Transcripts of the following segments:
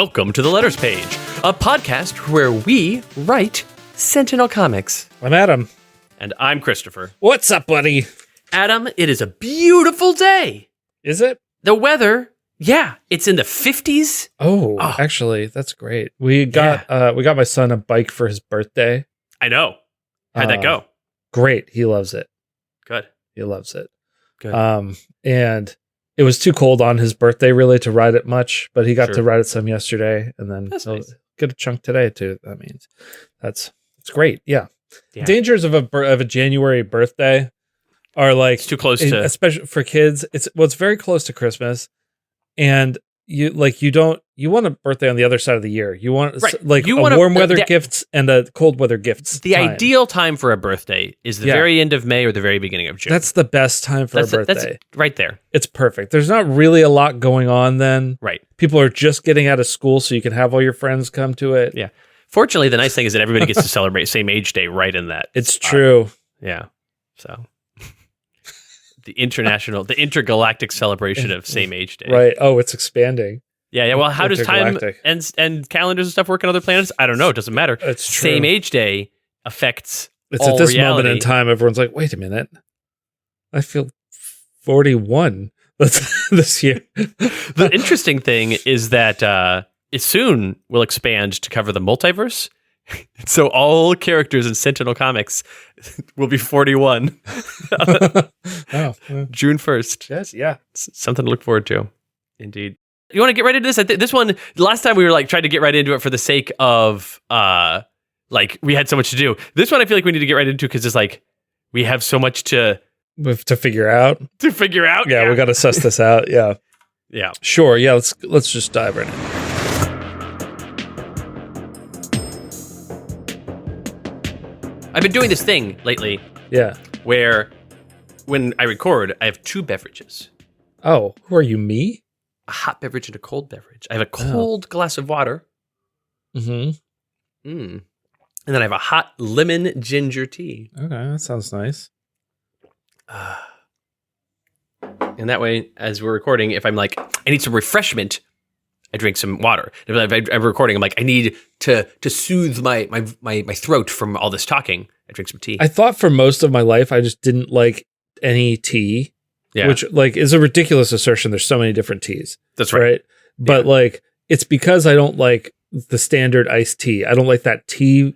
Welcome to the Letters Page, a podcast where we write Sentinel comics. I'm Adam. And I'm Christopher. What's up, buddy? Adam, it is a beautiful day. Is it? The weather, yeah, it's in the 50s. Oh, actually, that's great. We got my son a bike for his birthday. I know. How'd that go? Great. He loves it. Good. He loves it. Good. And it was too cold on his birthday really to ride it much, but he got Sure. to ride it some yesterday, and then he'll get a chunk today too. That means it's great. Yeah. Dangers of a January birthday are like It's too close to, especially for kids. It's very close to Christmas, and you want a birthday on the other side of the year. You want warm weather gifts and a cold weather gifts. The ideal time for a birthday is the very end of May or the very beginning of June. That's the best time for a birthday. That's right there. It's perfect. There's not really a lot going on then. Right. People are just getting out of school, so you can have all your friends come to it. Yeah. Fortunately, the nice thing is that everybody gets to celebrate same age day right in that. It's true. Yeah. So the intergalactic celebration of same age day. Right. Oh, it's expanding. Yeah. Well, how does time and calendars and stuff work on other planets? I don't know. It doesn't matter. It's true. Same age day affects It's all at this reality. moment in time, everyone's like, wait a minute. I feel 41 this year. The interesting thing is that it soon will expand to cover the multiverse. So all characters in Sentinel Comics will be 41. June 1st. Yes, yeah. Something to look forward to. Indeed. You want to get right into this? I think this one, last time we were trying to get right into it for the sake of we had so much to do. This one I feel like we need to get right into because it's we have so much to figure out. Yeah, we got to suss this out. Yeah. Yeah. Sure. Yeah, let's just dive right in. I've been doing this thing lately. Yeah. Where when I record, I have two beverages. Oh, who are you, me? A hot beverage and a cold beverage. I have a cold glass of water. Mm-hmm. And then I have a hot lemon ginger tea. Okay, that sounds nice. And that way, as we're recording, if I'm like, I need some refreshment, I drink some water. If I'm recording, I'm like, I need to soothe my throat from all this talking. I drink some tea. I thought for most of my life, I just didn't like any tea, which is a ridiculous assertion. There's so many different teas. That's right. But it's because I don't like the standard iced tea. I don't like that tea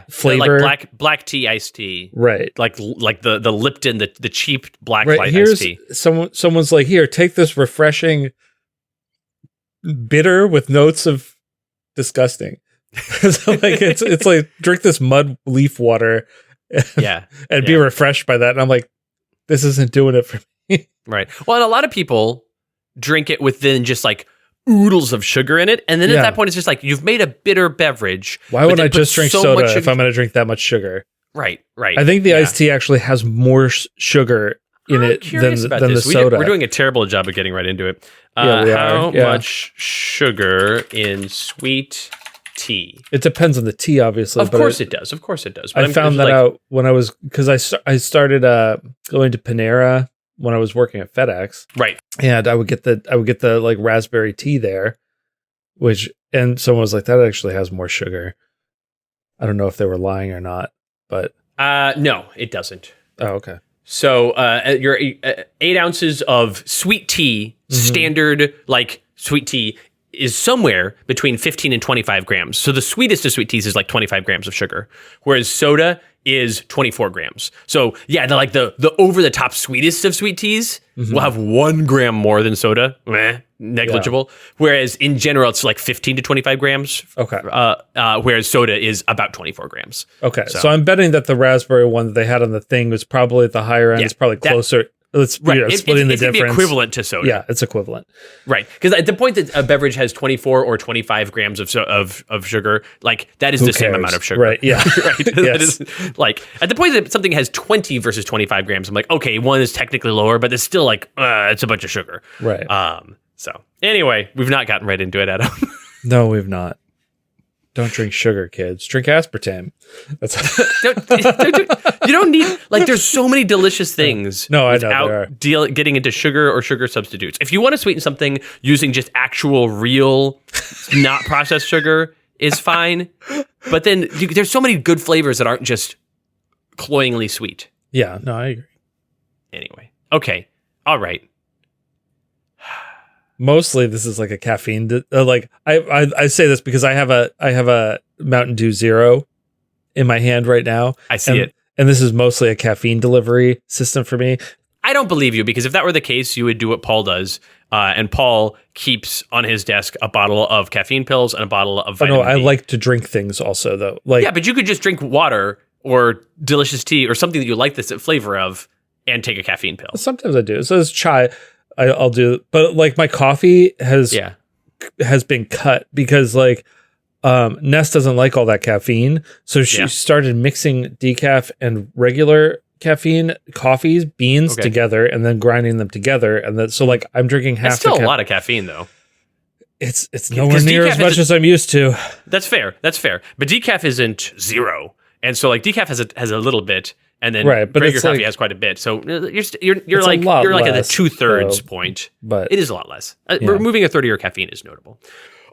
flavor. Like black tea iced tea. Right. Like the Lipton, the cheap black iced tea. Someone's like, here, take this refreshing bitter with notes of disgusting. So it's like drink this mud leaf water and be refreshed by that. And I'm like, this isn't doing it for me. Right. Well, and a lot of people drink it with then just oodles of sugar in it. And then at that point, it's just you've made a bitter beverage. Why would I just drink soda if I'm going to drink that much sugar? Right. I think the iced tea actually has more sugar in it than the soda. We're doing a terrible job of getting right into it. How much sugar in sweet tea? It depends on the tea, obviously. Of course it does. But I found that out when I was, because I started going to Panera when I was working at FedEx. Right. And I would get the raspberry tea there, and someone was like, that actually has more sugar. I don't know if they were lying or not, but no, it doesn't. Oh, okay. So your 8 ounces of sweet tea, standard sweet tea, is somewhere between 15 and 25 grams. So the sweetest of sweet teas is 25 grams of sugar, whereas soda is 24 grams. So yeah, the over the top sweetest of sweet teas will have 1 gram more than soda. Negligible. Yeah. Whereas in general, it's 15 to 25 grams. Okay. Whereas soda is about 24 grams. Okay. So I'm betting that the raspberry one that they had on the thing was probably at the higher end. It's probably closer. Splitting the difference. It's equivalent to soda. Yeah, it's equivalent. Right. Because at the point that a beverage has 24 or 25 grams of sugar, that is the same amount of sugar. Right. Yeah. Right. Yes. That is, at the point that something has 20 versus 25 grams, I'm like, okay, one is technically lower, but it's still it's a bunch of sugar. Right. So anyway, we've not gotten right into it, Adam. No, we've not. Don't drink sugar, kids. Drink aspartame. That's You don't need, like, there's so many delicious things No, I know there are. without getting into sugar or sugar substitutes. If you want to sweeten something using just actual, real, not processed sugar is fine. But then there's so many good flavors that aren't just cloyingly sweet. Yeah, no, I agree. Anyway. Okay. All right. Mostly this is like a caffeine like I say this because I have a Mountain Dew Zero in my hand right now. I see it. And this is mostly a caffeine delivery system for me. I don't believe you, because if that were the case, you would do what Paul does. And Paul keeps on his desk a bottle of caffeine pills and a bottle of vitamin D. I like to drink things also, though. Like, yeah, but you could just drink water or delicious tea or something that you like the flavor of and take a caffeine pill. Sometimes I do. So it's chai. I'll do, but like my coffee has been cut because like Ness doesn't like all that caffeine, so she started mixing decaf and regular caffeine beans together, and then grinding them together, and then so like I'm drinking half. That's still a lot of caffeine, though. It's nowhere near as much as I'm used to. That's fair. But decaf isn't zero, and so like decaf has a little bit. And then regular coffee has quite a bit, so you're like at the 2/3 point, but it is a lot less. Removing a third of your caffeine is notable.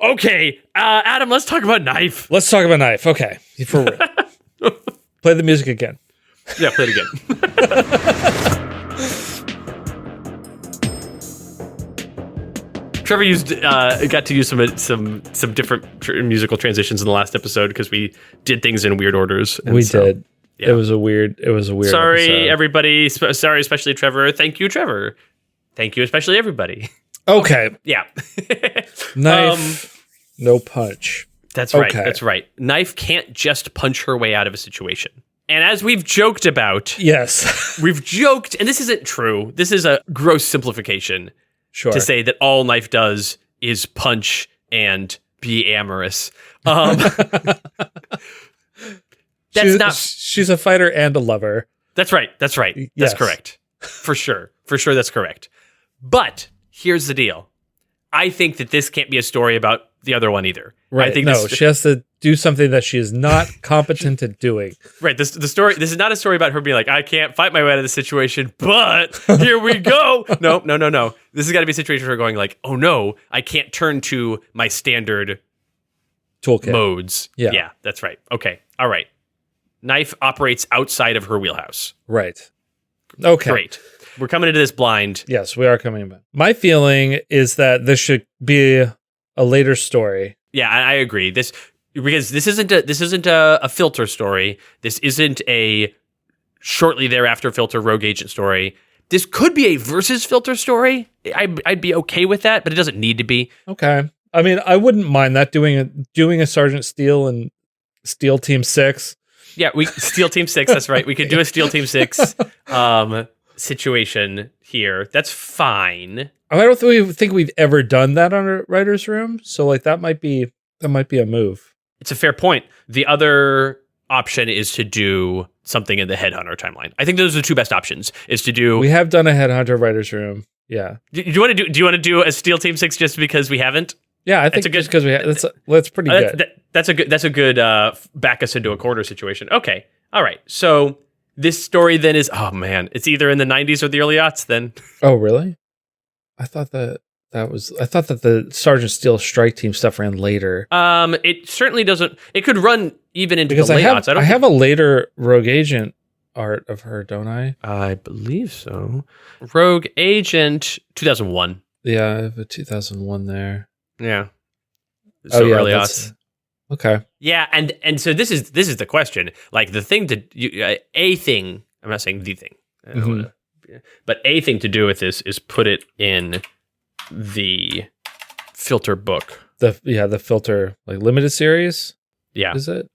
Okay, Adam, let's talk about Knife. Let's talk about Knife. Okay, for real. Play the music again. Yeah, play it again. Trevor got to use some different musical transitions in the last episode because we did things in weird orders. We did. Yeah. It was a weird. Sorry, episode. Everybody. Sorry, especially Trevor. Thank you, Trevor. Thank you, especially everybody. Okay. Yeah. Knife, no punch. That's right. Okay. That's right. Knife can't just punch her way out of a situation. And as we've joked about, yes, we've joked, and this isn't true. This is a gross simplification. Sure. To say that all Knife does is punch and be amorous. She's a fighter and a lover. That's right. That's correct. For sure, that's correct. But here's the deal. I think that this can't be a story about the other one either. Right. I think she has to do something that she is not competent at doing. Right. This is not a story about her being like, I can't fight my way out of the situation, but here we go. No. This has got to be a situation for her going like, oh no, I can't turn to my standard toolkit modes. Yeah, that's right. Okay. All right. Knife operates outside of her wheelhouse. Right. Okay. Great. We're coming into this blind. Yes, we are coming in. My feeling is that this should be a later story. Yeah, I agree. Because this isn't a F.I.L.T.E.R story. This isn't a shortly thereafter F.I.L.T.E.R rogue agent story. This could be a versus F.I.L.T.E.R story. I'd be okay with that, but it doesn't need to be. Okay. I mean, I wouldn't mind that doing a Sergeant Steel and Steel Team 6. Yeah, Steel Team 6, that's right. We could do a Steel Team 6 situation here. That's fine. I don't think we've ever done that on a writer's room, so like that might be a move. It's a fair point. The other option is to do something in the Headhunter timeline. I think those are the two best options. Is to do. We have done a Headhunter writer's room. Yeah. Do you want to do a Steel Team 6 just because we haven't? Yeah, I think just because we have, that's pretty good. That's a good back us into a corner situation. Okay. All right. So this story then is, oh man, it's either in the 90s or the early aughts then. Oh, really? I thought that the Sergeant Steel strike team stuff ran later. It certainly doesn't. It could run even into because the late aughts. I have a later Rogue Agent art of her, don't I? I believe so. Rogue Agent 2001. Yeah, I have a 2001 there. Yeah. So early aughts. Okay. Yeah, and so this is the question. Like the thing a thing. I'm not saying the thing, but a thing to do with this is put it in the F.I.L.T.E.R book. The F.I.L.T.E.R like limited series. Yeah. Is it?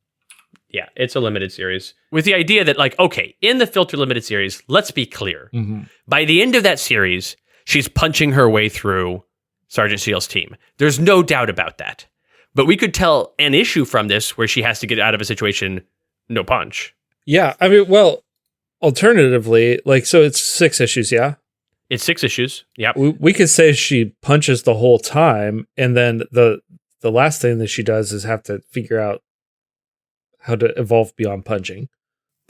Yeah, it's a limited series with the idea that like, okay, in the F.I.L.T.E.R limited series, let's be clear. Mm-hmm. By the end of that series, she's punching her way through Sergeant Steele's team. There's no doubt about that. But we could tell an issue from this where she has to get out of a situation, no punch. Yeah. I mean, well, alternatively, like, so it's 6 issues, yeah? It's 6 issues. Yeah. We could say she punches the whole time, and then the the last thing that she does is have to figure out how to evolve beyond punching.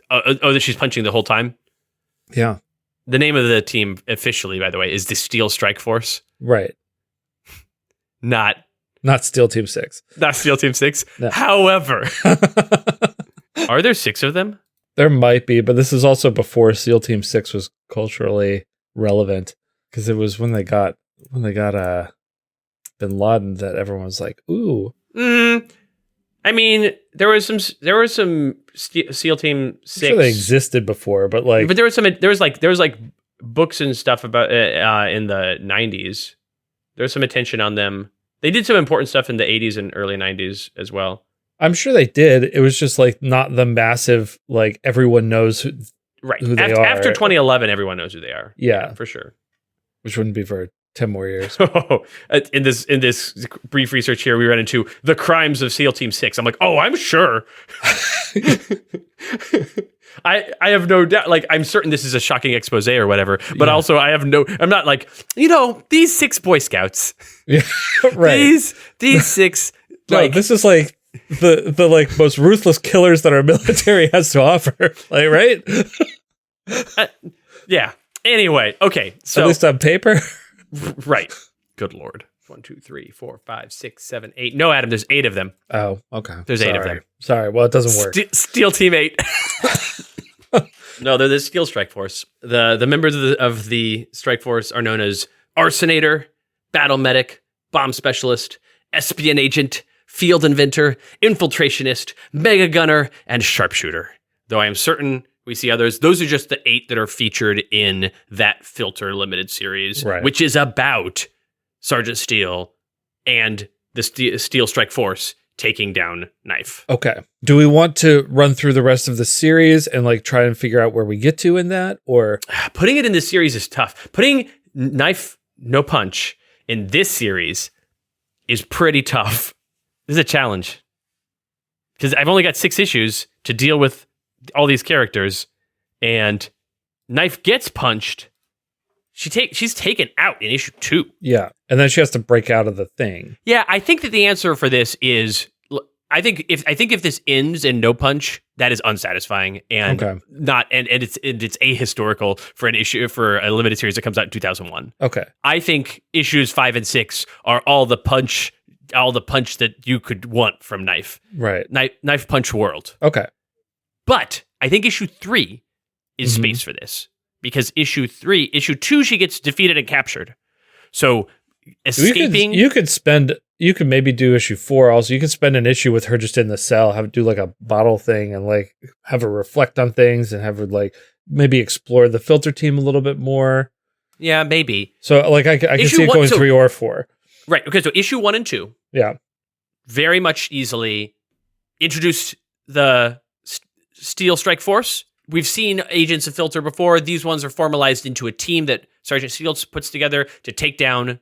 That she's punching the whole time? Yeah. The name of the team officially, by the way, is the Steel Strike Force. Right. Not Steel Team 6. Not Steel Team 6. No. However, are there 6 of them? There might be, but this is also before SEAL Team 6 was culturally relevant, because it was when they got Bin Laden that everyone was like, "Ooh." I mean, there was some SEAL Team 6. I'm sure they existed before, but there was books and stuff about in the 90s. There was some attention on them. They did some important stuff in the 80s and early 90s as well. I'm sure they did. It was just like not the massive, like everyone knows who they are. After 2011, everyone knows who they are. Yeah, for sure. Which wouldn't be for 10 more years. In this brief research here, we ran into the crimes of SEAL Team 6. I'm like, oh, I'm sure. I have no doubt. Like, I'm certain this is a shocking expose or whatever. But also, I'm not like, these 6 Boy Scouts. Yeah, right. These 6. No, this is like the like most ruthless killers that our military has to offer. Like, right? Yeah. Anyway, okay. So at least on paper. Right. Good Lord. 1, 2, 3, 4, 5, 6, 7, 8. No, Adam, there's 8 of them. Oh, okay. There's 8 of them. Sorry. Well, it doesn't work. Steel Team 8. No, they're the Steel Strike Force. The members of the Strike Force are known as Arsonator, Battle Medic, Bomb Specialist, Espion Agent, Field Inventor, Infiltrationist, Mega Gunner, and Sharpshooter. Though I am certain we see others. Those are just the 8 that are featured in that F.I.L.T.E.R limited series, which is about Sergeant Steel and the Steel Strike Force taking down K.N.Y.F.E. Okay. Do we want to run through the rest of the series and like try and figure out where we get to in that, or putting it in this series is tough. Putting K.N.Y.F.E. No Punch in this series is pretty tough. This is a challenge because I've only got 6 issues to deal with all these characters, and K.N.Y.F.E. gets punched. She's taken out in issue 2. Yeah, and then she has to break out of the thing. Yeah, I think that the answer for this is, I think if this ends in no punch, that is unsatisfying and not, and it's ahistorical for a limited series that comes out in 2001. Okay, I think issues 5 and 6 are all the punch that you could want from K.N.Y.F.E. Right, K.N.Y.F.E. Punch World. Okay. But I think issue 3 is space for this, because issue 2, she gets defeated and captured. So escaping, you could maybe do issue 4 also. You could spend an issue with her just in the cell, do like a bottle thing, and like have her reflect on things and have her like maybe explore the F.I.L.T.E.R team a little bit more. Yeah, maybe. So like I can see it going 3 or 4. Right. Okay. So issue 1 and 2. Yeah. Very much easily introduced the Steel Strike Force. We've seen agents of F.I.L.T.E.R before. These ones are formalized into a team that Sergeant Steel puts together to take down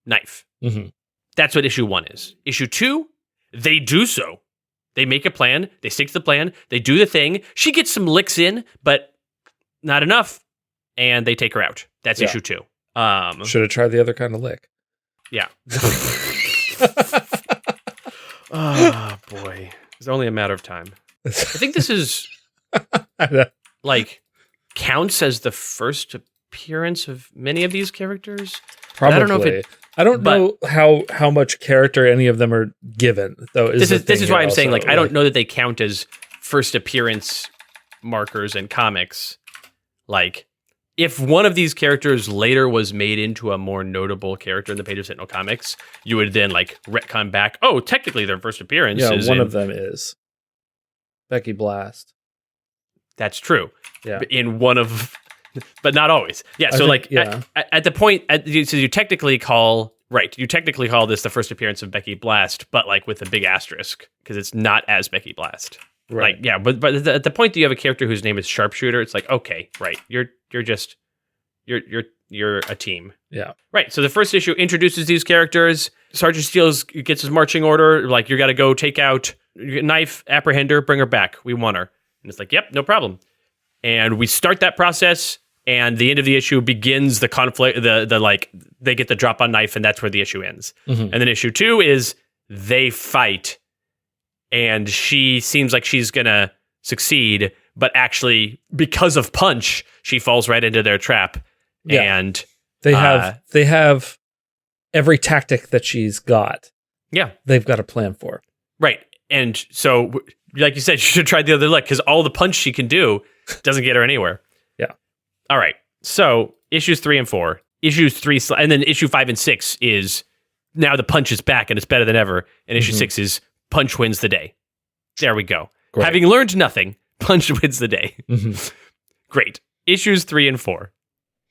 K.N.Y.F.E. That's what issue 1 is. Issue 2, they do so. They make a plan. They stick to the plan. They do the thing. She gets some licks in, but not enough. And they take her out. That's issue 2. Should have tried the other kind of lick. Yeah. Oh, boy. It's only a matter of time. I think this is like counts as the first appearance of many of these characters. Probably. I don't know how much character any of them are given, though. This is why I'm saying like I don't know that they count as first appearance markers in comics. Like, if one of these characters later was made into a more notable character in the Page of Sentinel comics, you would then like retcon back. Oh, technically their first appearance. Yeah, one of them is Becky Blast. That's true. Yeah, but not always. Yeah. So at the point, so you technically call this the first appearance of Becky Blast, but like with a big asterisk because it's not as Becky Blast. Right. Like, yeah, but at the point that you have a character whose name is Sharpshooter, it's like, okay, right, you're a team. Yeah. Right. So the first issue introduces these characters. Sergeant Steel gets his marching order, like, you got to go take out K.N.Y.F.E., apprehend her, bring her back. We want her. And it's like, yep, no problem. And we start that process, and the end of the issue begins the conflict. The they get the drop on K.N.Y.F.E., and that's where the issue ends. And then issue 2 is they fight, and she seems like she's gonna succeed, but actually, because of Punch, she falls right into their trap. Yeah. And they have every tactic that she's got. Yeah. They've got a plan for. Right. And so, like you said, she should try the other leg, because all the punch she can do doesn't get her anywhere. Yeah. All right. So issues 3 and 4, issues 3, and then issue 5 and 6 is now the punch is back and it's better than ever. And issue 6 is Punch wins the day. There we go. Great. Having learned nothing, Punch wins the day. Great. Issues 3 and 4.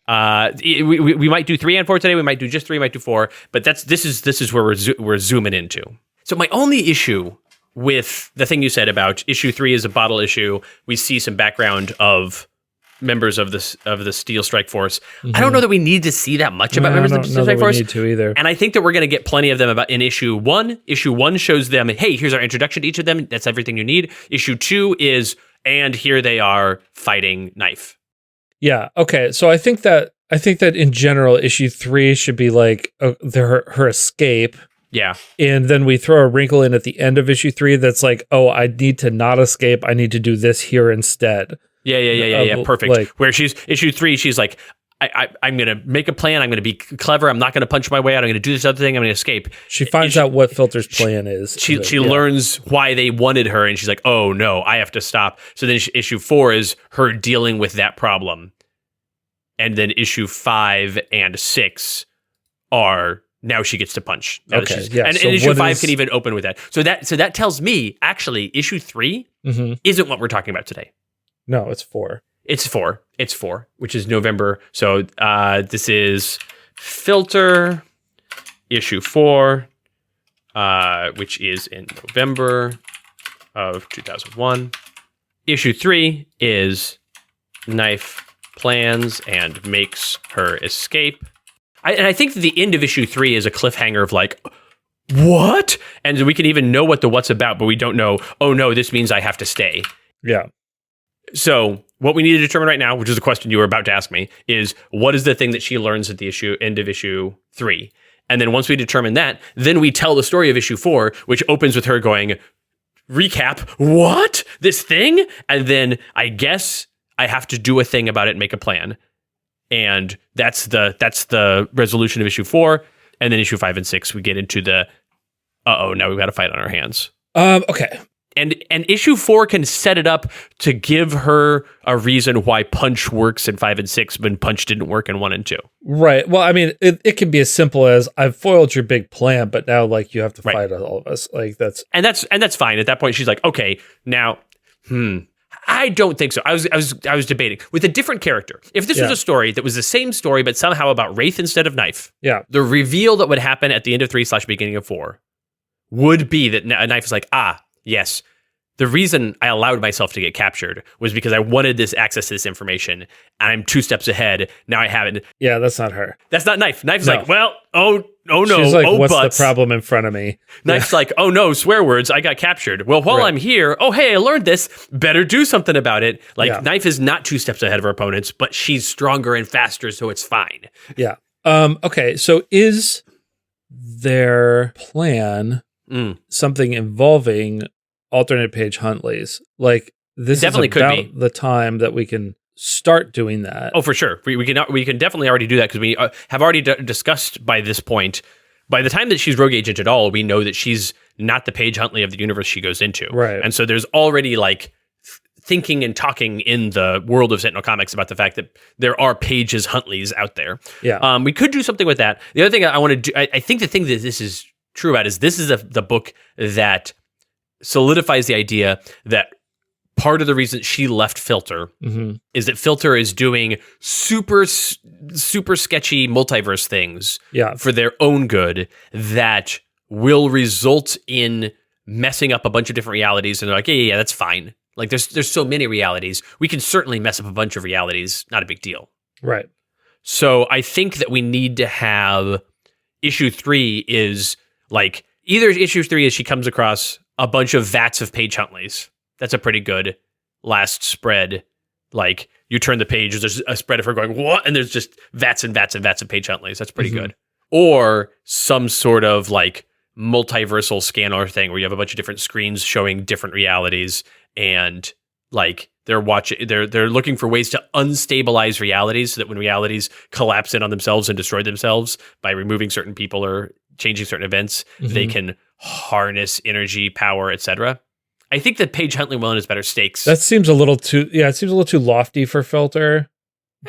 We might do 3 and 4 today. We might do just 3. We might do 4. But this is where we're zooming into. So my only issue with the thing you said about issue 3 is a bottle issue. We see some background of members of the Steel Strike Force. I don't know that we need to see that much about members of the Steel Strike Force. Need to either. And I think that we're going to get plenty of them about in issue 1. Issue 1 shows them, hey, here's our introduction to each of them. That's everything you need. Issue 2 is, and here they are fighting K.N.Y.F.E. Yeah. Okay. So I think that in general, issue 3 should be like her escape. Yeah. And then we throw a wrinkle in at the end of issue 3 that's like, oh, I need to not escape. I need to do this here instead. Yeah. Perfect. Like, where she's issue 3, she's like, I'm going to make a plan. I'm going to be clever. I'm not going to punch my way out. I'm going to do this other thing. I'm going to escape. She finds out what F.I.L.T.E.R's plan is. She learns why they wanted her, and she's like, oh, no, I have to stop. So then issue 4 is her dealing with that problem. And then issue 5 and 6 are now she gets to punch. Okay, yeah. And issue 5 can even open with that. So that tells me, actually, issue 3 isn't what we're talking about today. No, it's 4. It's 4, which is November. So this is F.I.L.T.E.R issue 4, which is in November of 2001. Issue 3 is K.N.Y.F.E plans and makes her escape. And I think that the end of issue 3 is a cliffhanger of like, what? And we can even know what the what's about, but we don't know, oh no, this means I have to stay. Yeah. So what we need to determine right now, which is a question you were about to ask me, is what is the thing that she learns at the end of issue 3? And then once we determine that, then we tell the story of issue 4, which opens with her going, recap, what? This thing? And then I guess I have to do a thing about it and make a plan. And that's the resolution of issue 4. And then issue 5 and 6, we get into the, now we've got a fight on our hands. Okay. And issue 4 can set it up to give her a reason why Punch works in 5 and 6, but Punch didn't work in 1 and 2. Right. Well, I mean, it can be as simple as I've foiled your big plan, but now like you have to fight all of us. Like that's fine. At that point, she's like, okay, now, I don't think so. I was debating with a different character. If this was a story that was the same story, but somehow about Wraith instead of K.N.Y.F E, the reveal that would happen at the end of 3/beginning of 4 would be that K.N.Y.F E is like, yes, the reason I allowed myself to get captured was because I wanted this access to this information. And I'm 2 steps ahead. Now I have it. Yeah, that's not her. That's not K.N.Y.F E. K.N.Y.F E is like, well, oh no, she's like, what's butts. the problem in front of me? K.N.Y.F E like, oh no, swear words, I got captured. Well, while I'm here, oh hey, I learned this, better do something about it. Like K.N.Y.F E is not 2 steps ahead of her opponents, but she's stronger and faster, so it's fine. Yeah. Okay, so is their plan something involving alternate Paige Huntleys? Like this definitely is about could be the time that we can start doing that. Oh, for sure. We can definitely already do that because we have already discussed by this point. By the time that she's Rogue Agent at all, we know that she's not the Paige Huntly of the universe she goes into. Right. And so there's already like thinking and talking in the world of Sentinel Comics about the fact that there are Paige's Huntleys out there. Yeah. We could do something with that. The other thing I want to do, I think the thing that this is true about is this is the book that solidifies the idea that part of the reason she left F.I.L.T.E.R is that F.I.L.T.E.R is doing super sketchy multiverse things for their own good that will result in messing up a bunch of different realities. And they're like, yeah, that's fine. Like there's so many realities. We can certainly mess up a bunch of realities. Not a big deal. Right. So I think that we need to have issue 3 is like either issue 3 is she comes across a bunch of vats of Paige Huntleys. That's a pretty good last spread. Like you turn the page, there's a spread of her going, what? And there's just vats and vats and vats of Paige Huntleys. That's pretty good. Or some sort of like multiversal scanner thing where you have a bunch of different screens showing different realities, and like they're looking for ways to unstabilize realities so that when realities collapse in on themselves and destroy themselves by removing certain people or changing certain events, they can harness energy, power, etc. I think that Paige Huntly one is better stakes. That seems a little too it seems a little too lofty for F.I.L.T.E.R.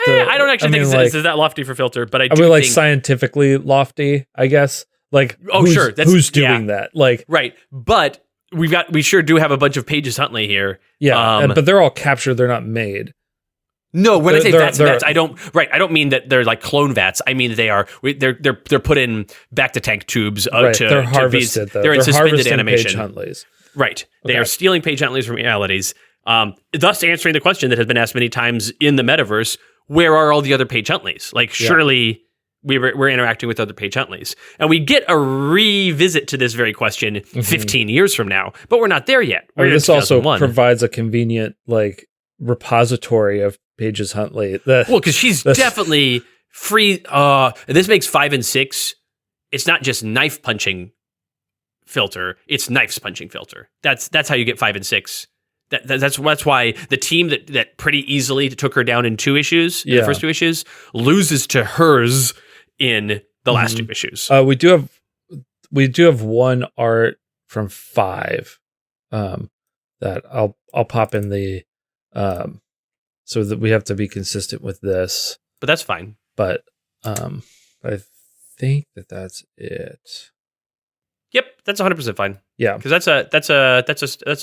I don't actually think it's that lofty for F.I.L.T.E.R, but I do like think scientifically lofty, I guess. Like, sure, who's doing that? Like, right, but we sure do have a bunch of Paige Huntly here. Yeah, but they're all captured; they're not made. No, when I say vats, I don't mean that they're like clone vats. I mean they're put in back to tank tubes they're harvested. They're in suspended animation. Paige Huntly's. Right, they are stealing Paige Huntly's from realities. Thus answering the question that has been asked many times in the metaverse: where are all the other Paige Huntly's? Like, surely we're interacting with other Paige Huntly's. And we get a revisit to this very question 15 years from now, but we're not there yet. This also provides a convenient like repository of Paige Huntly. Because she's definitely free. This makes 5 and 6. It's not just knife punching F.I.L.T.E.R, it's knifes punching F.I.L.T.E.R. That's how you get 5 and 6. That's why the team that pretty easily took her down in 2 issues, in the first 2 issues, loses to hers in the last 2 issues. We do have one art from 5 that I'll pop in the so that we have to be consistent with this. But that's fine. But I think that's it. Yep, that's 100% fine. Yeah, because that's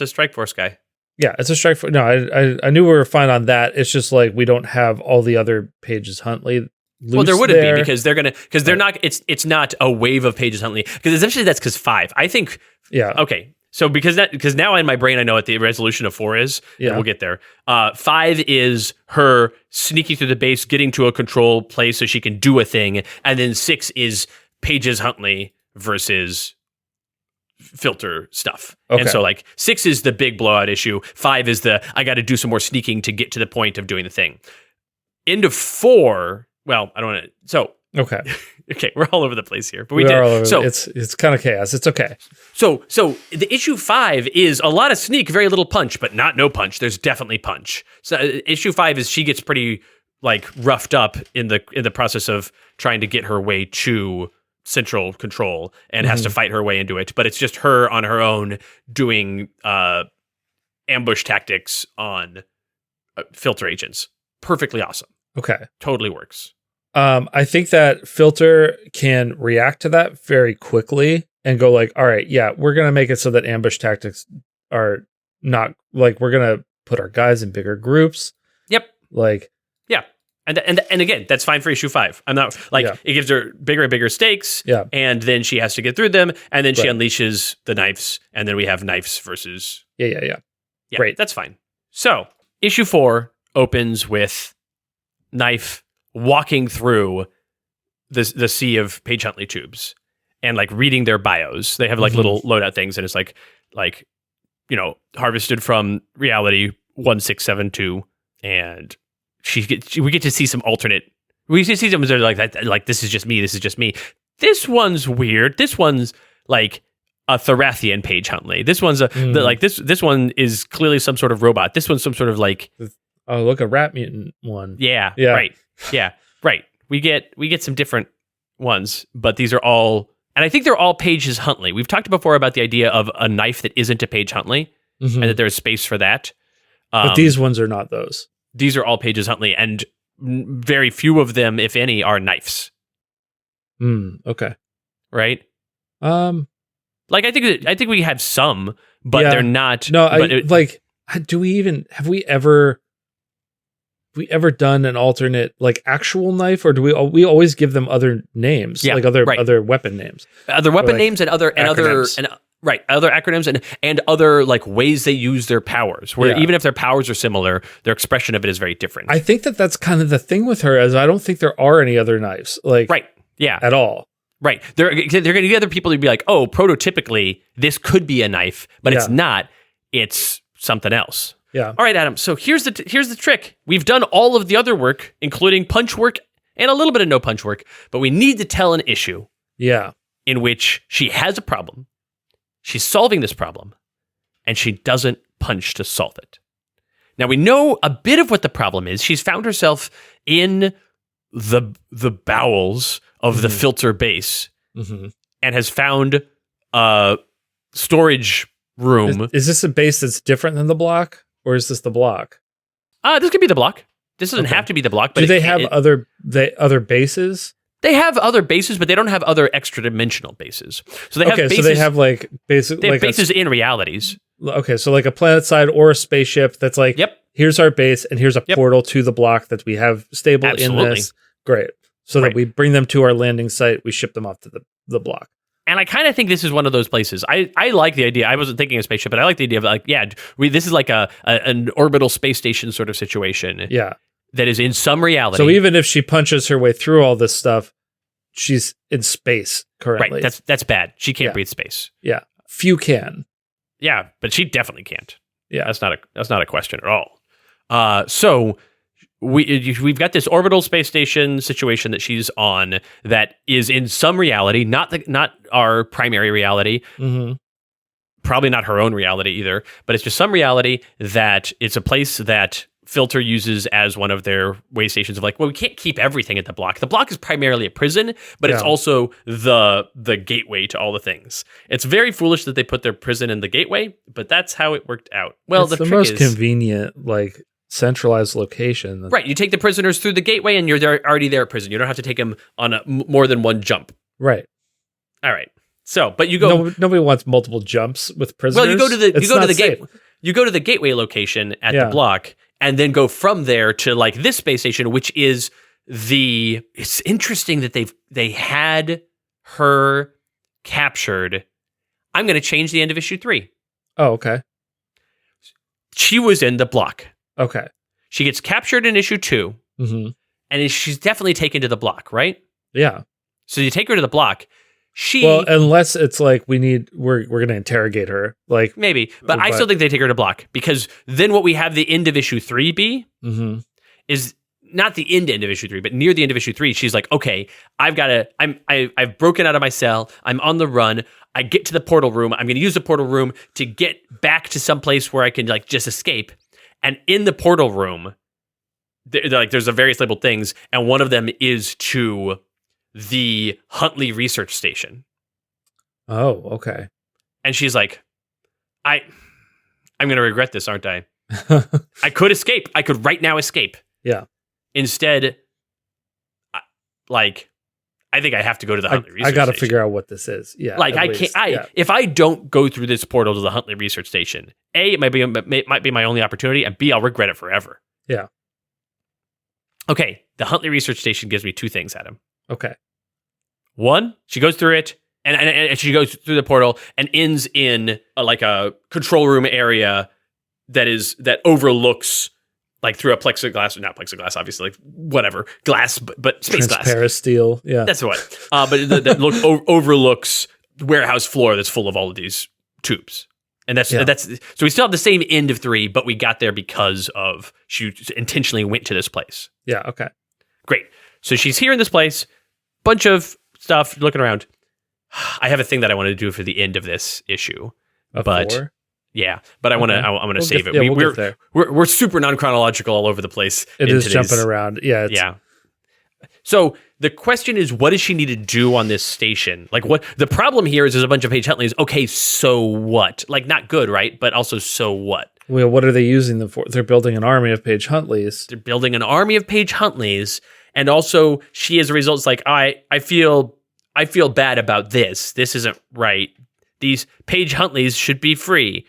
a Strike Force guy. Yeah, it's a Strike Force. No, I knew we were fine on that. It's just like we don't have all the other Paige Huntly. Well, there wouldn't be because they're not. It's not a wave of Paige Huntly because essentially that's because 5. I think. Yeah. Okay. So because now in my brain I know what the resolution of 4 is. Yeah. We'll get there. 5 is her sneaking through the base, getting to a control place so she can do a thing, and then 6 is Paige Huntly versus F.I.L.T.E.R stuff. Okay. And so like 6 is the big blowout issue. 5 is I got to do some more sneaking to get to the point of doing the thing. Into 4. Well, I don't want to. So okay, we're all over the place here, but we did. So it's kind of chaos. It's okay. So the issue 5 is a lot of sneak, very little punch, but not no punch. There's definitely punch. So issue 5 is she gets pretty like roughed up in the process of trying to get her way to central control and has to fight her way into it. But it's just her on her own doing ambush tactics on F.I.L.T.E.R agents. Perfectly awesome. Okay. Totally works. I think that F.I.L.T.E.R can react to that very quickly and go like, all right, yeah, we're going to make it so that ambush tactics are not like, we're going to put our guys in bigger groups. Yep. Like, yeah. And again, that's fine for issue 5. I'm not like it gives her bigger and bigger stakes. Yeah. And then she has to get through them. And then she unleashes the knives. And then we have knives versus. Yeah. Great. That's fine. So issue 4 opens with Knife walking through the sea of Paige Huntly tubes and like reading their bios. They have like little loadout things, and it's like harvested from reality 1672, and we get to see some alternate. We see some that are like that, like this is just me. This is just me. This one's weird. This one's like a Thorathian Paige Huntly. This one's this one is clearly some sort of robot. This one's some sort of like. Oh, look, a rat mutant one. Yeah. Right. Yeah. Right. We get some different ones, but these are all, and I think they're all Paige Huntly. We've talked before about the idea of a knife that isn't a Paige Huntly, and that there's space for that. But these ones are not those. These are all Paige Huntly, and very few of them, if any, are knives. Okay. Right. Like I think we have some, but they're not. No, do we have we ever done an alternate like actual knife, or do we always give them other names, like other weapon names, other weapon names, and other acronyms and other like ways they use their powers, where even if their powers are similar, their expression of it is very different. I think that's kind of the thing with her, as I don't think there are any other knives at all. Right. They're going to be other people who'd be like, oh, prototypically this could be a knife, but it's not. It's something else. Yeah. All right, Adam. So here's the trick. We've done all of the other work, including punch work and a little bit of no punch work, but we need to tell an issue. Yeah. in which she has a problem, she's solving this problem, and she doesn't punch to solve it. Now, we know a bit of what the problem is. She's found herself in the bowels of the F.I.L.T.E.R base and has found a storage room. Is this a base that's different than the block, or is this the block? This could be the block. This doesn't have to be the block. But do they have other bases? They have other bases, but they don't have other extra dimensional bases. So they have bases. So they have like basically they have bases in realities. Okay, so like a planet side or a spaceship that's like, here's our base, and here's a portal to the block that we have stable in this. Great. So that we bring them to our landing site, we ship them off to the block. And I kind of think this is one of those places. I like the idea. I wasn't thinking a spaceship, but I like the idea of like, this is like an orbital space station sort of situation. Yeah. That is in some reality. So even if she punches her way through all this stuff, she's in space currently. Right. That's bad. She can't breathe space. Yeah. Few can. Yeah, but she definitely can't. Yeah. That's not a question at all. So we've got this orbital space station situation that she's on that is in some reality, not our primary reality. Mm-hmm. Probably not her own reality either, but it's just some reality that it's a place that F.I.L.T.E.R uses as one of their way stations of like, well, we can't keep everything at the block. The block is primarily a prison, but it's also the gateway to all the things. It's very foolish that they put their prison in the gateway, but that's how it worked out. Well, it's the most convenient, like, centralized location. Right. You take the prisoners through the gateway and you're already there at prison. You don't have to take them on more than one jump. Right. All right. So, but you go. Nobody wants multiple jumps with prisoners. Well, you go to the gateway location at the block, and then go from there to like this space station, which is it's interesting that they had her captured. I'm going to change the end of issue 3. Oh, okay. She was in the block. Okay. She gets captured in issue 2, and she's definitely taken to the block, right? Yeah. So you take her to the block. Well, unless it's like we're going to interrogate her, like maybe, but I still think they take her to block, because then what we have the end of issue 3 be is not the end of issue 3, but near the end of issue 3. She's like, okay, I've broken out of my cell. I'm on the run. I get to the portal room. I'm going to use the portal room to get back to some place where I can like just escape. And in the portal room, there's a various labeled things, and one of them is to the Huntly research station. Oh, okay. And she's like, I'm going to regret this, aren't I? I could escape. I could right now escape. Yeah. Instead, I think I have to go to the Huntly research station. I got to figure out what this is. Yeah. Like I can't. If I don't go through this portal to the Huntly research station, A, it might be my only opportunity, and B, I'll regret it forever. Yeah. Okay. The Huntly research station gives me 2 things, Adam. Okay. 1, she goes through it, and she goes through the portal and ends in a control room area that overlooks, like, through a not plexiglass, obviously, like whatever glass, but space glass, transparent steel. Yeah, that's what. But that overlooks the warehouse floor that's full of all of these tubes, and that's so we still have the same end of 3, but we got there because of she intentionally went to this place. Yeah. Okay. Great. So she's here in this place, bunch of stuff, looking around. I have a thing that I want to do for the end of this issue, but 4? Yeah, but I want to save it. We're super non-chronological all over the place. It is jumping around. Yeah. Yeah. So the question is, what does she need to do on this station? Like, what the problem here is? There's a bunch of Paige Huntlys. Okay, so what? Like, not good, right? But also, so what? Well, what are they using them for? They're building an army of Paige Huntlys. They're building an army of Paige Huntlys, and also she, as a result, is like, I feel bad about this. This isn't right. These Paige Huntlys should be free.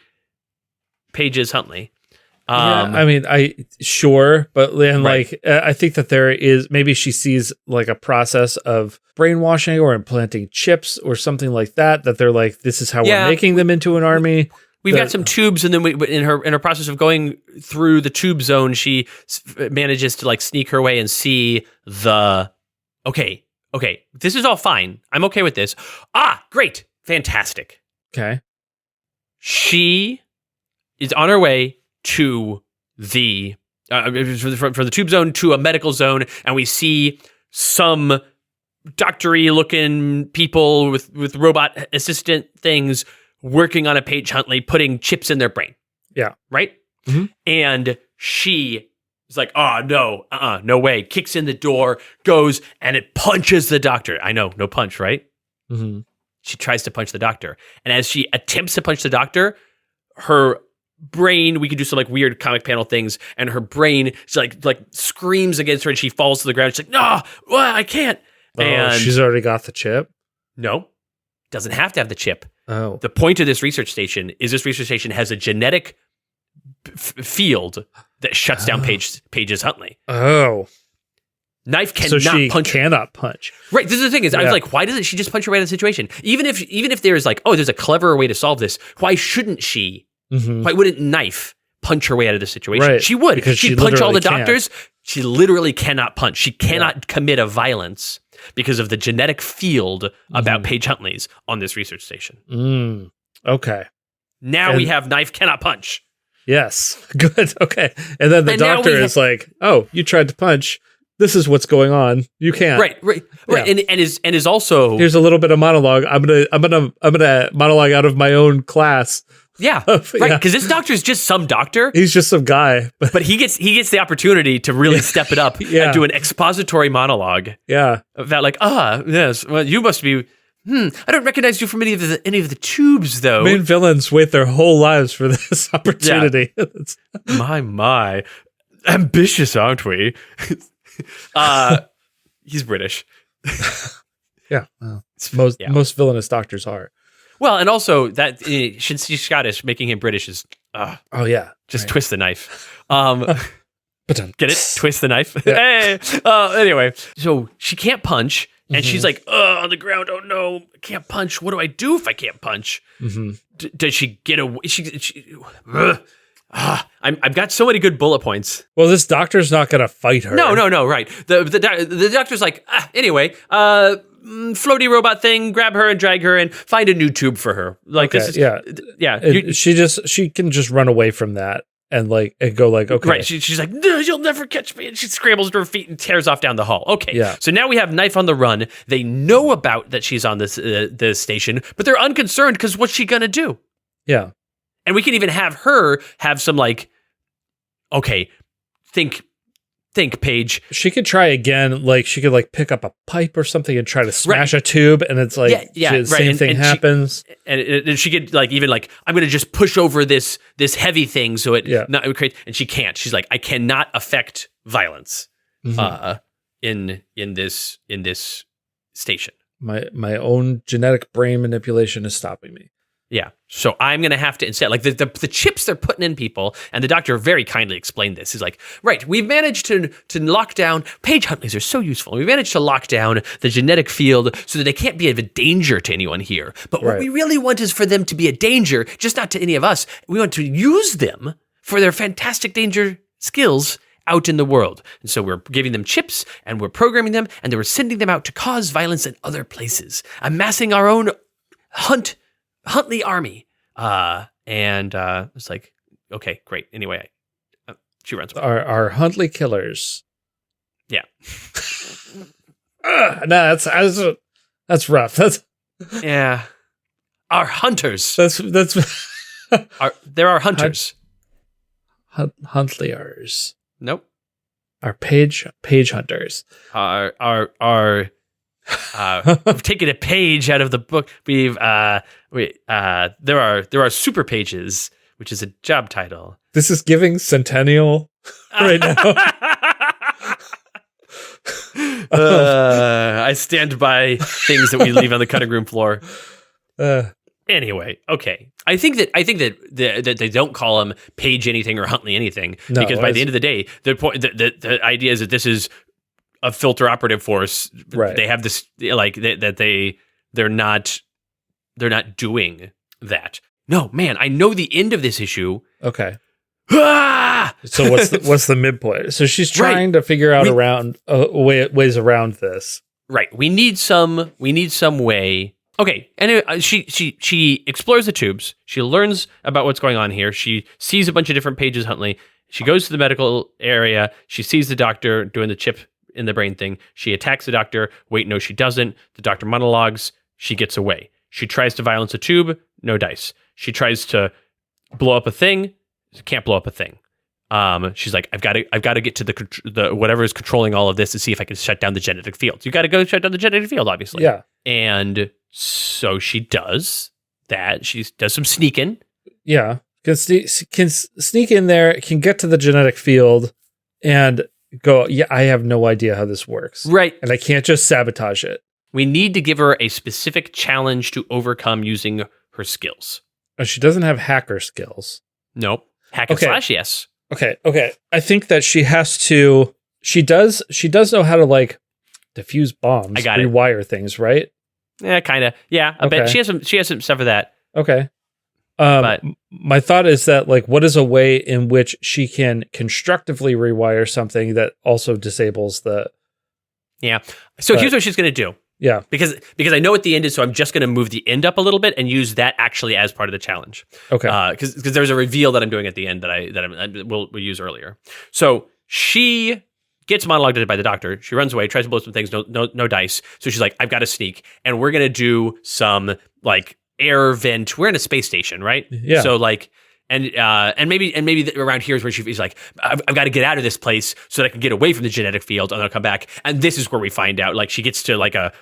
Paige's Huntly. I mean, but then I think that there is, maybe she sees like a process of brainwashing or implanting chips or something like that they're like, this is how we're making them into an army. We've got some tubes, and then in her process of going through the tube zone, she manages to like sneak her way and see okay, this is all fine. I'm okay with this. Great. Fantastic. Okay. She is on her way to the from the tube zone to a medical zone, and we see some doctory looking people with robot assistant things working on a Paige Huntly, putting chips in their brain. Yeah. Right? Mm-hmm. And she is like, oh, no, no way. Kicks in the door, goes, and it punches the doctor. I know, no punch, right? Mm-hmm. She tries to punch the doctor. And as she attempts to punch the doctor, her brain, we could do some like weird comic panel things, and her brain like screams against her and she falls to the ground. She's like, no, well, I can't. And she's already got the chip? No, doesn't have to have the chip. Oh. The point of this research station is this research station has a genetic field that shuts down Paige's Huntly. Oh. K.N.Y.F.E cannot punch. Cannot punch. Right. This is the thing is, I was like, why doesn't she just punch her right out of the situation? Even if there's like, oh, there's a cleverer way to solve this, why shouldn't she? Mm-hmm. Why wouldn't K.N.Y.F.E punch her way out of the situation? Right. She would. Because She'd punch all the doctors. She literally cannot punch. She cannot commit a violence because of the genetic field about Paige Huntly's on this research station. Okay. Now we have K.N.Y.F cannot punch. Yes. Good. Okay. And then the doctor is like, "Oh, you tried to punch. This is what's going on. You can't." Right. Yeah. And is also, here's a little bit of monologue. I'm gonna monologue out of my own class. Yeah, right. Because this doctor is just some doctor. He's just some guy, but he gets the opportunity to really step it up and do an expository monologue. Yeah, about like, yes, well, you must be. I don't recognize you from any of the tubes, though. Main villains wait their whole lives for this opportunity. Yeah. my, ambitious, aren't we? He's British. Yeah, well, most villainous doctors are. Well, and also that since he's Scottish, making him British is just twist the knife. Get it? Twist the knife. Yeah. Hey. Anyway, so she can't punch, and she's like, on the ground. Oh no, I can't punch. What do I do if I can't punch? Does she get away? I've got so many good bullet points. Well, this doctor's not going to fight her. No. Right. The doctor's like, anyway, floaty robot thing, grab her and drag her and find a new tube for her. Like, this is, she can just run away from that and go like, okay. Right. She's like, no, you'll never catch me. And she scrambles to her feet and tears off down the hall. Okay. Yeah. So now we have K.N.Y.F on the run. They know about that she's on this station, but they're unconcerned because what's she going to do? Yeah. And we can even have her have some like, okay, think Paige. She could try again. Like she could pick up a pipe or something and try to smash a tube, and it's the same thing happens. And she could I'm going to just push over this heavy thing so it creates. And she can't. She's like, I cannot affect violence in this station. My own genetic brain manipulation is stopping me. Yeah. So I'm going to have to instead, the chips they're putting in people, and the doctor very kindly explained this. He's like, right, we've managed to lock down, Paige Huntlys are so useful. We've managed to lock down the genetic field so that they can't be of a danger to anyone here. But what we really want is for them to be a danger, just not to any of us. We want to use them for their fantastic danger skills out in the world. And so we're giving them chips, and we're programming them, and then we're sending them out to cause violence in other places, amassing our own Huntly army. It's like, okay, great. Anyway, she runs away. Our Huntly killers. Yeah. No, that's rough. Yeah. Our hunters. There are hunters. Huntliers. Nope. Our page hunters. We've taken a page out of the book. There are super pages, which is a job title. This is giving Centennial right now. I stand by things that we leave on the cutting room floor. Anyway, okay. I think that they don't call him Paige anything or Huntly anything because by the end of the day, the idea is that this is a F.I.L.T.E.R operative force. Right. They have this they're not doing that. No, man, I know the end of this issue. Okay. So what's the midpoint? So she's trying to figure out ways around this. Right. We need some way. Okay. And she explores the tubes. She learns about what's going on here. She sees a bunch of different Pages Huntly. She goes to the medical area. She sees the doctor doing the chip brain thing. She attacks the doctor. Wait, no, she doesn't. The doctor monologues. She gets away. She tries to violence a tube. No dice. She tries to blow up a thing. Can't blow up a thing. She's like, I've got to get to the whatever is controlling all of this to see if I can shut down the genetic field. You got to go shut down the genetic field, obviously. Yeah. And so she does that. She does some sneaking. Yeah. Can sneak in there, can get to the genetic field and go, yeah, I have no idea how this works. Right. And I can't just sabotage it. We need to give her a specific challenge to overcome using her skills. Oh, she doesn't have hacker skills. Nope. Hack and slash, yes. Okay. I think that she has to. She does know how to like defuse bombs. I got rewire things, right? Yeah, kind of. Yeah, I bet she has some stuff of that. Okay. But my thought is that like, what is a way in which she can constructively rewire something that also disables the? Yeah. So here's what she's going to do. Yeah. Because I know what the end is, so I'm just going to move the end up a little bit and use that actually as part of the challenge. Okay. Because there's a reveal that I'm doing at the end that we'll use earlier. So she gets monologued by the doctor. She runs away, tries to blow some things. No dice. So she's like, I've got to sneak, and we're going to do some like air vent. We're in a space station, right? Yeah. So like. And maybe around here is where she's like, I've got to get out of this place so that I can get away from the genetic field, and I'll come back. And this is where we find out, like, she gets to like a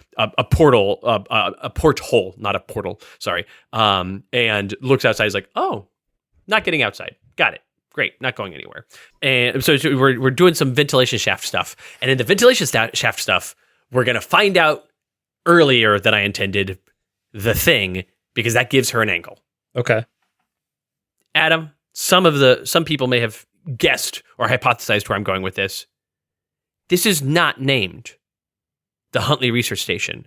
portal, a porthole, not a portal. Sorry. And looks outside. Is like, oh, not getting outside. Got it. Great. Not going anywhere. And so we're doing some ventilation shaft stuff. And in the ventilation shaft stuff, we're gonna find out earlier than I intended the thing, because that gives her an angle. Okay. Adam, some people may have guessed or hypothesized where I'm going with this. This is not named the Huntly Research Station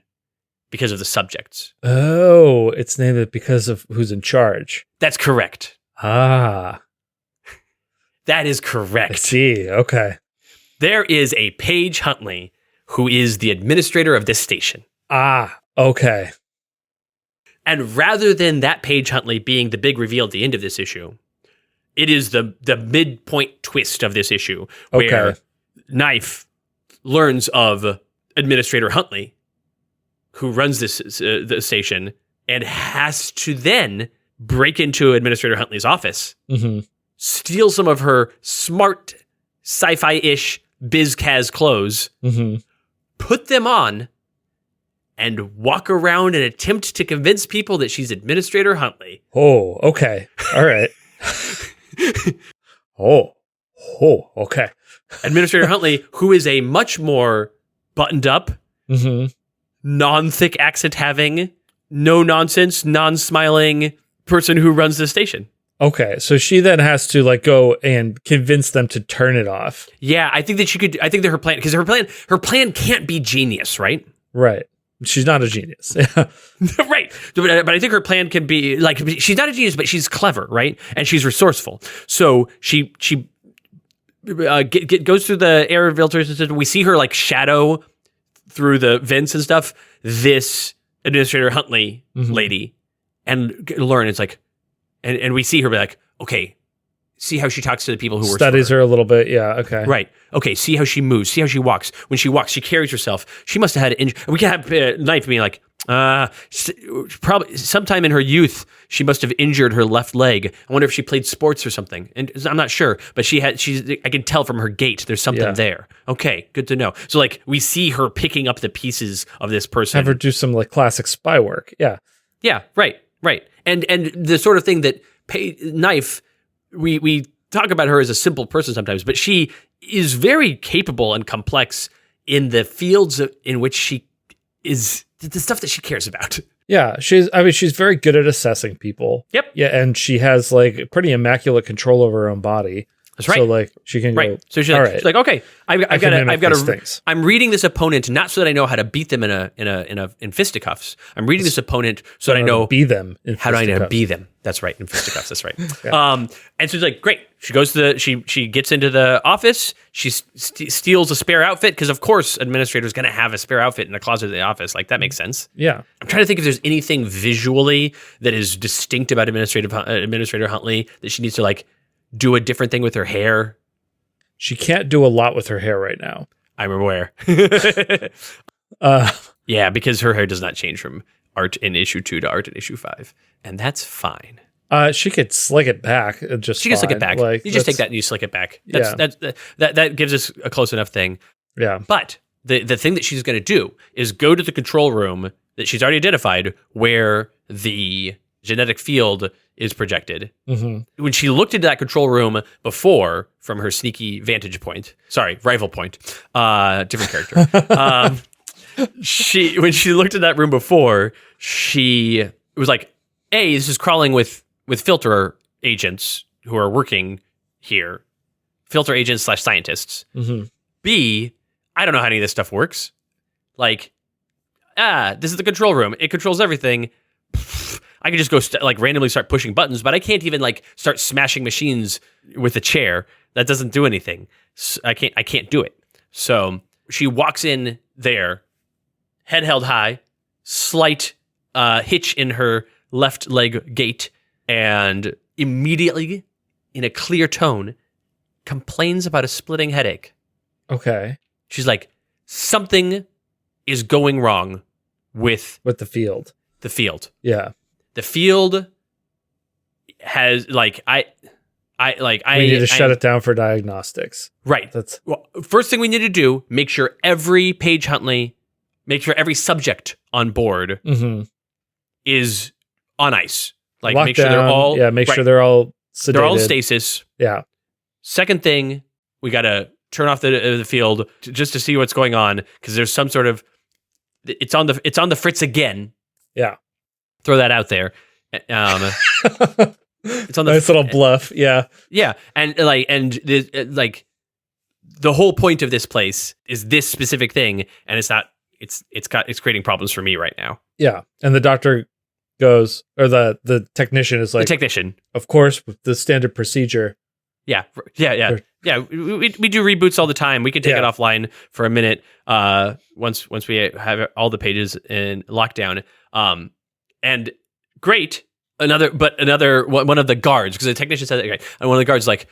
because of the subjects. Oh, it's named because of who's in charge. That's correct. Ah. That is correct. I see. Okay. There is a Paige Huntly who is the administrator of this station. Ah, okay. And rather than that Paige Huntly being the big reveal at the end of this issue, it is the midpoint twist of this issue where K.N.Y.F.E learns of Administrator Huntly, who runs this the station, and has to then break into Administrator Huntly's office, steal some of her smart sci-fi-ish BizCaz clothes, put them on, and walk around and attempt to convince people that she's Administrator Huntly. Oh, okay. All right. Okay. Administrator Huntly, who is a much more buttoned up, non-thick accent having, no nonsense, non-smiling person who runs the station. Okay, so she then has to like go and convince them to turn it off. Yeah, I think that she could. I think that her plan, because her plan can't be genius, right? Right. She's not a genius. Right. But I think her plan can be like, she's not a genius, but she's clever, right? And she's resourceful. So she goes through the air filters and stuff. We see her like shadow through the vents and stuff, this Administrator Huntly lady, and learn. It's like, and we see her be like, okay, see how she talks to the people who work. Studies her a little bit. Yeah. Okay. Right. Okay. See how she moves. See how she walks. When she walks, she carries herself. She must have had an injury. We can have K.N.Y.F.E being like, probably sometime in her youth, she must have injured her left leg. I wonder if she played sports or something. And I'm not sure, but I can tell from her gait, there's something there. Okay. Good to know. So like we see her picking up the pieces of this person. Have her do some like classic spy work. Yeah. Yeah. Right. And the sort of thing that K.N.Y.F., we talk about her as a simple person sometimes, but she is very capable and complex in the fields in which she is, the stuff that she cares about. Yeah, she's very good at assessing people. Yep. Yeah, and she has like pretty immaculate control over her own body. That's right. So like she can go. So she's like, okay, I've got to. I'm reading this opponent not so that I know how to beat them in fisticuffs. I'm reading this opponent so that I know be them. How do I know be them? That's right, in fisticuffs. That's right. Yeah. And so she's like, great. She goes to she gets into the office. She steals a spare outfit because of course administrator is going to have a spare outfit in the closet of the office. Like that makes sense. Yeah. I'm trying to think if there's anything visually that is distinct about Administrator Huntly that she needs to like do a different thing with her hair. She can't do a lot with her hair right now. I'm aware. Yeah, because her hair does not change from art in issue 2 to art in issue 5, and that's fine. She could slick it back. She can slick it back. Like, you just take that and you slick it back. That gives us a close enough thing. Yeah. But the thing that she's going to do is go to the control room that she's already identified where the genetic field is projected. Mm-hmm. When she looked into that control room before from her sneaky vantage point, rival point, different character. When she looked at that room before, it was like, A, this is crawling with F.I.L.T.E.R agents who are working here, F.I.L.T.E R agents / scientists. Mm-hmm. B, I don't know how any of this stuff works. Like, this is the control room. It controls everything. I can just go randomly start pushing buttons, but I can't even start smashing machines with a chair. That doesn't do anything. So I can't do it. So she walks in there, head held high, slight hitch in her left leg gait, and immediately, in a clear tone, complains about a splitting headache. Okay. She's like, something is going wrong with the field. The field. Yeah. The field has we need to shut it down for diagnostics. Right. First thing we need to do, make sure every Paige Huntly, make sure every subject on board is on ice. Like, Lockdown, make sure they're all sure they're all sedated. They're all in stasis. Yeah. Second thing, we got to turn off the field just to see what's going on, because there's some sort of it's on the fritz again. Yeah. Throw that out there. It's on the nice little bluff. Yeah. Yeah, and the whole point of this place is this specific thing, and it's not. It's creating problems for me right now. Yeah, and the doctor goes, or the technician is like, the technician, of course, with the standard procedure. Yeah. We do reboots all the time. We can take it offline for a minute. Once we have all the pages in lockdown. And great. Another one of the guards, because the technician said, okay, and one of the guards is like,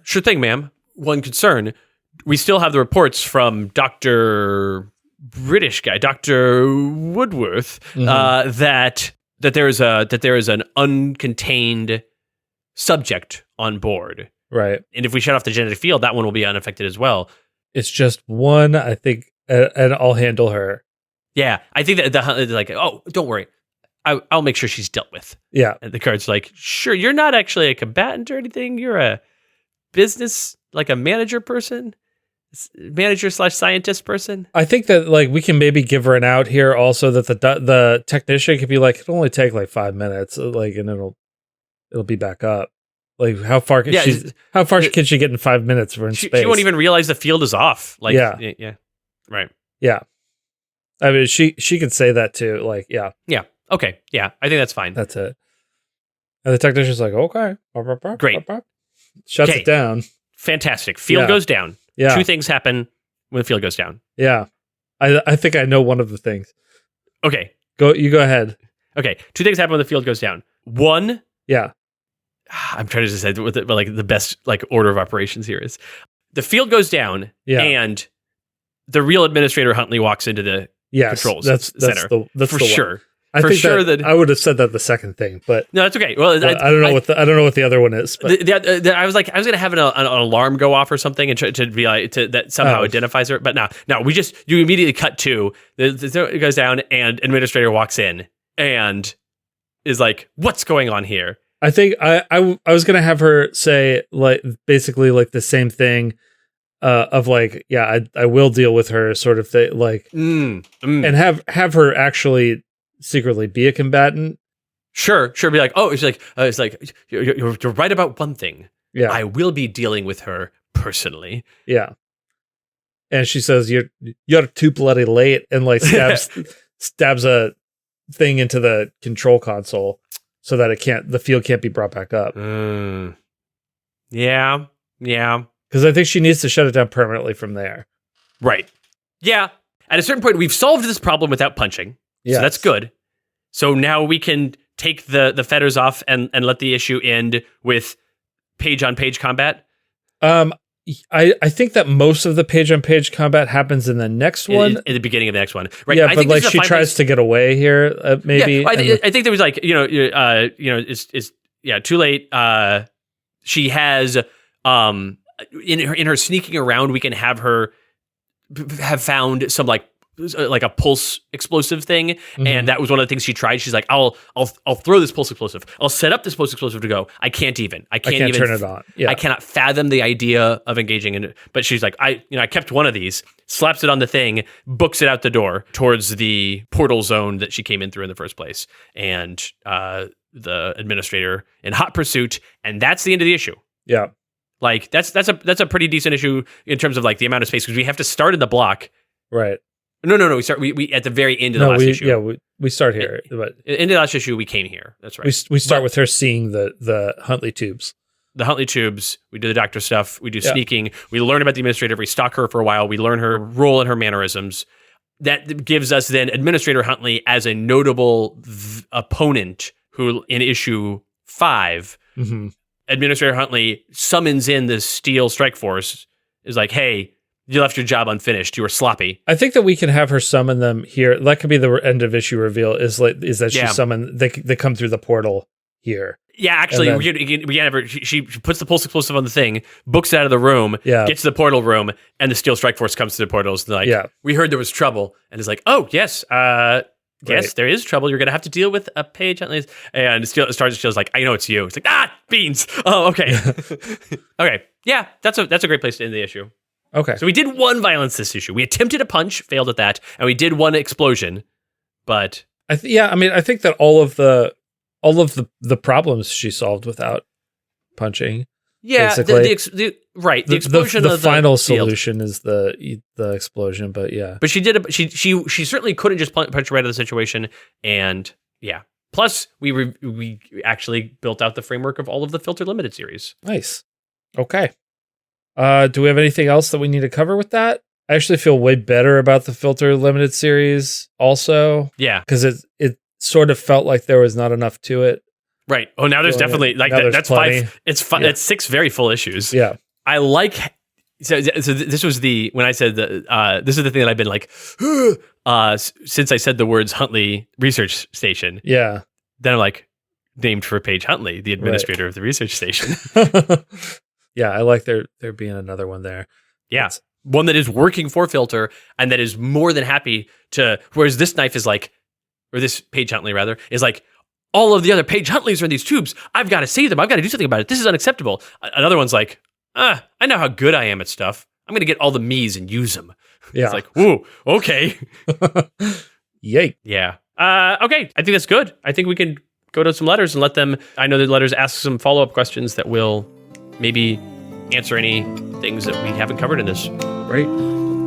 sure thing, ma'am. One concern, we still have the reports from Dr. Woodworth, that there is an uncontained subject on board. Right. And if we shut off the genetic field, that one will be unaffected as well. It's just one, I think, and I'll handle her. Yeah, I think that they're like, oh, don't worry, I'll make sure she's dealt with. Yeah. And the guard's like, sure, you're not actually a combatant or anything. You're a business, like a manager person, manager / scientist person. I think that we can maybe give her an out here also, that the technician could be like, it'll only take 5 minutes, and it'll be back up. How far can she get in 5 minutes? For space? She won't even realize the field is off. Yeah, right. Yeah, I mean, she could say that too. Yeah. Okay. Yeah, I think that's fine. That's it. And the technician's like, okay, great. Shuts it down. Fantastic. Field goes down. Yeah. 2 things happen when the field goes down. Yeah, I think I know one of the things. Okay. You go ahead. Okay. 2 things happen when the field goes down. 1. Yeah. I'm trying to decide what the best order of operations here is. The field goes down, and the real administrator Huntly walks into the controls center. That's for sure. I would have said that the second thing, but no, that's okay. Well, I don't know what the other one is. But I was going to have an alarm go off or something, and to be that somehow identifies her. But no, you immediately cut to it goes down, and administrator walks in and is like, "What's going on here?" I think I was gonna have her say basically the same thing, of I will deal with her sort of thing, and have her actually secretly be a combatant. Sure. Be like, oh, it's like you're right about one thing. Yeah, I will be dealing with her personally. Yeah, and she says you're too bloody late, and stabs a thing into the control console, so that the field can't be brought back up. Yeah. Because I think she needs to shut it down permanently from there. Right. Yeah. At a certain point, we've solved this problem without punching. Yes. So that's good. So now we can take the fetters off and let the issue end with page-on-page combat. I think that most of the page-on-page combat happens in the next one. In the beginning of the next one. Right. Yeah, I but like she tries to get away here, maybe. Yeah, I think there was like, it's too late. She has, in her sneaking around, we can have her have found some like a pulse explosive thing, and that was one of the things she tried. She's like, I'll throw this pulse explosive. I'll set up this pulse explosive to go. I can't even turn it on. Yeah. I cannot fathom the idea of engaging in it. But she's like, I kept one of these, slaps it on the thing, books it out the door towards the portal zone that she came in through in the first place, and the administrator in hot pursuit, and that's the end of the issue. Yeah, like that's a pretty decent issue in terms of like the amount of space, because we have to start in the block. Right. No. We at the very end of the last issue. Yeah, we start here. But in the last issue, we came here. That's right. We start with her seeing the Huntly tubes. The Huntly tubes. We do the doctor stuff. We do sneaking. We learn about the administrator. We stalk her for a while. We learn her role and her mannerisms. That gives us then Administrator Huntly as a notable opponent who, in issue 5, Administrator Huntly summons in the Steel Strike Force. Is like, hey, you left your job unfinished. You were sloppy. I think that we can have her summon them here. That could be the end of issue reveal. Is that she summon? They come through the portal here. Yeah, actually, then, we can have her. She puts the pulse explosive on the thing, books it out of the room, gets to the portal room, and the Steel Strike Force comes to the portals. And like, we heard there was trouble, and is like, oh yes, yes, there is trouble. You're gonna have to deal with a Paige Huntly. And Still's like, I know it's you. It's like, beans. Oh, okay, okay, yeah, that's a great place to end the issue. Okay. So we did one violence this issue. We attempted a punch, failed at that, and we did one explosion. But I think that all of the problems she solved without punching. Yeah, the explosion. The final solution is the explosion, but yeah. But she certainly couldn't just punch right out of the situation, and yeah. Plus, we actually built out the framework of all of the F.I.L.T.E.R limited series. Nice. Okay. Do we have anything else that we need to cover with that? I actually feel way better about the F.I.L.T.E.R limited series also. Yeah. Because it sort of felt like there was not enough to it. Right. Oh, now there's definitely like that's plenty. 5. It's 6 very full issues. Yeah. I like. So this was when I said that. This is the thing that I've been like, since I said the words Huntly Research Station. Yeah. Then I'm like, named for Paige Huntly, the administrator of the research station. Yeah, I like there being another one there. Yeah. One that is working for F.I.L.T.E.R and that is more than happy to, whereas this knife is like, or this Paige Huntly rather, is like, all of the other Paige Huntleys are in these tubes. I've got to save them. I've got to do something about it. This is unacceptable. Another one's like, I know how good I am at stuff. I'm going to get all the me's and use them. Yeah. It's like, whoa, okay. Yay. Yeah. Okay. I think that's good. I think we can go to some letters and let them, I know the letters ask some follow-up questions that will maybe answer any things that we haven't covered in this. Right.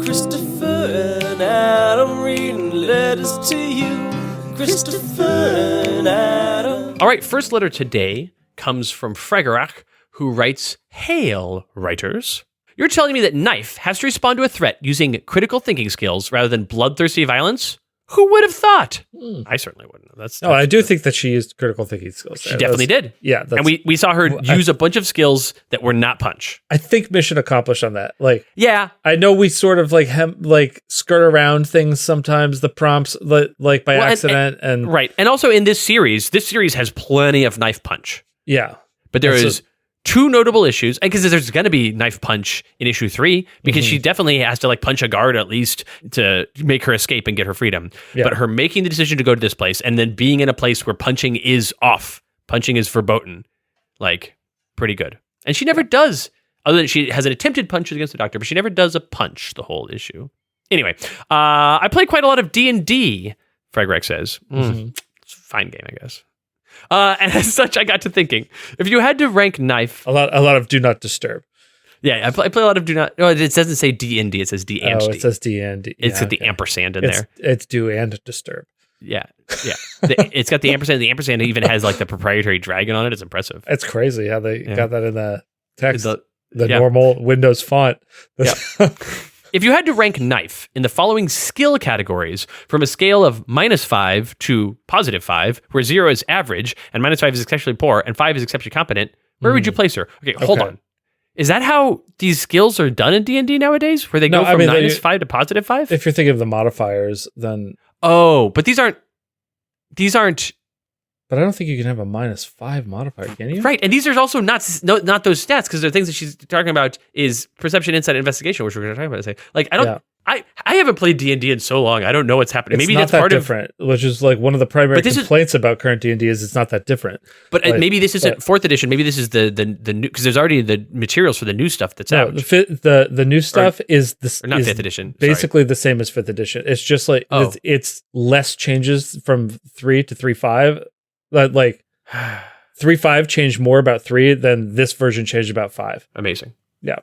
Christopher and Adam reading letters to you. Christopher and Adam. All right, first letter today comes from Fregarach, who writes, Hail, writers. You're telling me that K.N.Y.F has to respond to a threat using critical thinking skills rather than bloodthirsty violence? Who would have thought? I certainly wouldn't. I do think that she used critical thinking skills. She definitely did. Yeah. And we saw her use a bunch of skills that were not punch. I think mission accomplished on that. Like, yeah. I know we sort of like skirt around things sometimes, the prompts like by accident. And right. And also in this series has plenty of knife punch. Yeah. But there is 2 notable issues, and because there's going to be knife punch in issue 3, because she definitely has to like punch a guard at least to make her escape and get her freedom. Yeah. But her making the decision to go to this place and then being in a place where punching is off, punching is verboten, like pretty good. And she never does, other than she has an attempted punch against the doctor, but she never does a punch the whole issue. Anyway, I play quite a lot of D&D, Fregarach says. It's a fine game, I guess. And as such, I got to thinking, if you had to rank K.N.Y.F... A lot of Do Not Disturb. Yeah, I play a lot of Do Not... No, it doesn't say D&D, it says D and D. Oh, it says D and D. It's got the ampersand in there. It's Do and Disturb. Yeah. It's got the ampersand. The ampersand even has like the proprietary dragon on it. It's impressive. It's crazy how they got that in the text. The Yeah. normal Windows font. Yeah. If you had to rank K.N.Y.F in the following skill categories from a scale of -5 to +5, where 0 is average and -5 is exceptionally poor and 5 is exceptionally competent, where would you place her? Okay, hold on. Is that how these skills are done in D&D nowadays? Where they go from -5 to +5? If you're thinking of the modifiers, then... Oh, but these aren't... But I don't think you can have a -5 modifier, can you? Right, and these are also not those stats, because the things that she's talking about is perception, insight, investigation, which we're going to talk about. Like, I don't... Yeah. I haven't played D&D in so long. I don't know what's happening. Maybe that's part different, which is like one of the primary complaints about current D&D is it's not that different. But maybe this isn't 4th edition. Maybe this is the new, because there's already the materials for the new stuff that's out. The new stuff is the not 5th edition. Basically the same as 5th edition. It's just like it's less changes from 3 to 3.5. Like 3.5 changed more about 3 than this version changed about 5. Amazing. Yeah.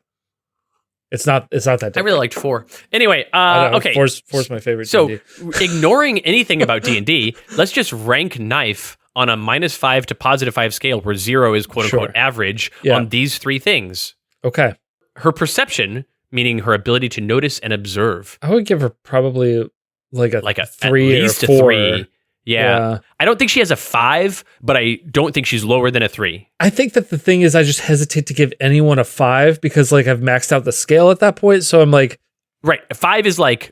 It's not that different. I really liked 4. Anyway, okay. 4's my favorite. So, D&D. Ignoring anything about D&D, let's just rank K.N.Y.F.E on a -5 to +5 scale, where 0 is quote unquote average on these 3 things. Okay. Her perception, meaning her ability to notice and observe. I would give her probably like a 3 at least or 4. A 3. Yeah. I don't think she has a 5, but I don't think she's lower than a 3. I think that the thing is I just hesitate to give anyone a 5 because like I've maxed out the scale at that point. So I'm like... Right. 5 is like...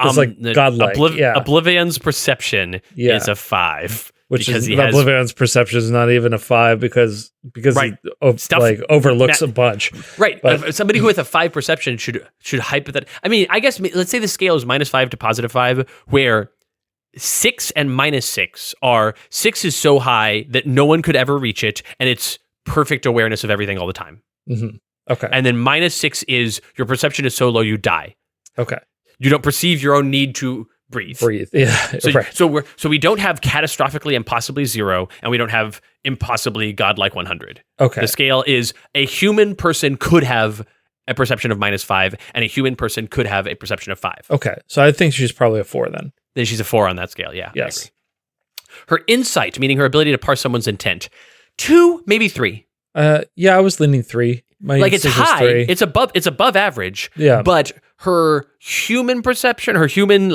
it's like godlike. Oblivion's perception is a 5. Which is Oblivion's perception is not even a 5 because he overlooks a bunch. Right. But somebody who with a 5 perception should hype that. I mean, I guess let's say the scale is -5 to +5, where 6 and -6 are 6 is so high that no one could ever reach it, and it's perfect awareness of everything all the time. Mm-hmm. Okay. And then -6 is your perception is so low you die. Okay. You don't perceive your own need to breathe. Yeah. So we don't have catastrophically impossibly 0, and we don't have impossibly godlike 100. Okay. The scale is a human person could have a perception of -5, and a human person could have a perception of 5. Okay. So I think she's probably a 4 then. Then she's a 4 on that scale, yeah. Yes. Her insight, meaning her ability to parse someone's intent. 2, maybe 3. Yeah, I was leaning 3. It's high. 3. It's above average. Yeah. But her human perception, her human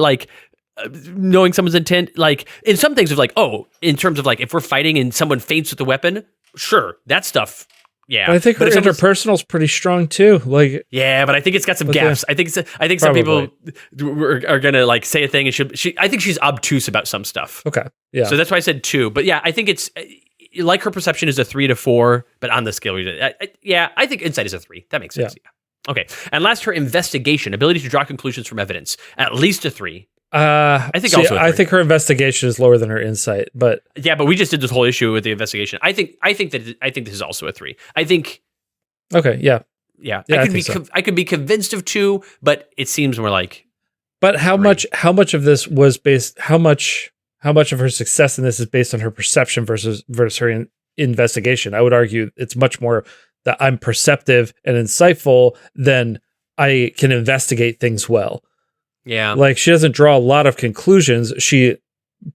knowing someone's intent, like in some things of like, in terms of like if we're fighting and someone feints with a weapon, sure, that stuff. Yeah, but I think her interpersonal is pretty strong too. Like, yeah, but I think it's got some gaps. I think some people are gonna like say a thing, and I think she's obtuse about some stuff. Okay, yeah. So that's why I said 2. But yeah, I think it's like her perception is a 3 to 4, but on the scale, I think insight is a 3. That makes sense. Yeah. Okay, and last, her investigation, ability to draw conclusions from evidence, at least a 3. I think her investigation is lower than her insight, but yeah, but we just did this whole issue with the investigation. I think this is also a 3. I think. Okay. Yeah. I could be convinced of 2, but it seems more like. But how 3. much of this was based? How much of her success in this is based on her perception versus her investigation? I would argue it's much more that I'm perceptive and insightful than I can investigate things well. Yeah. Like she doesn't draw a lot of conclusions. She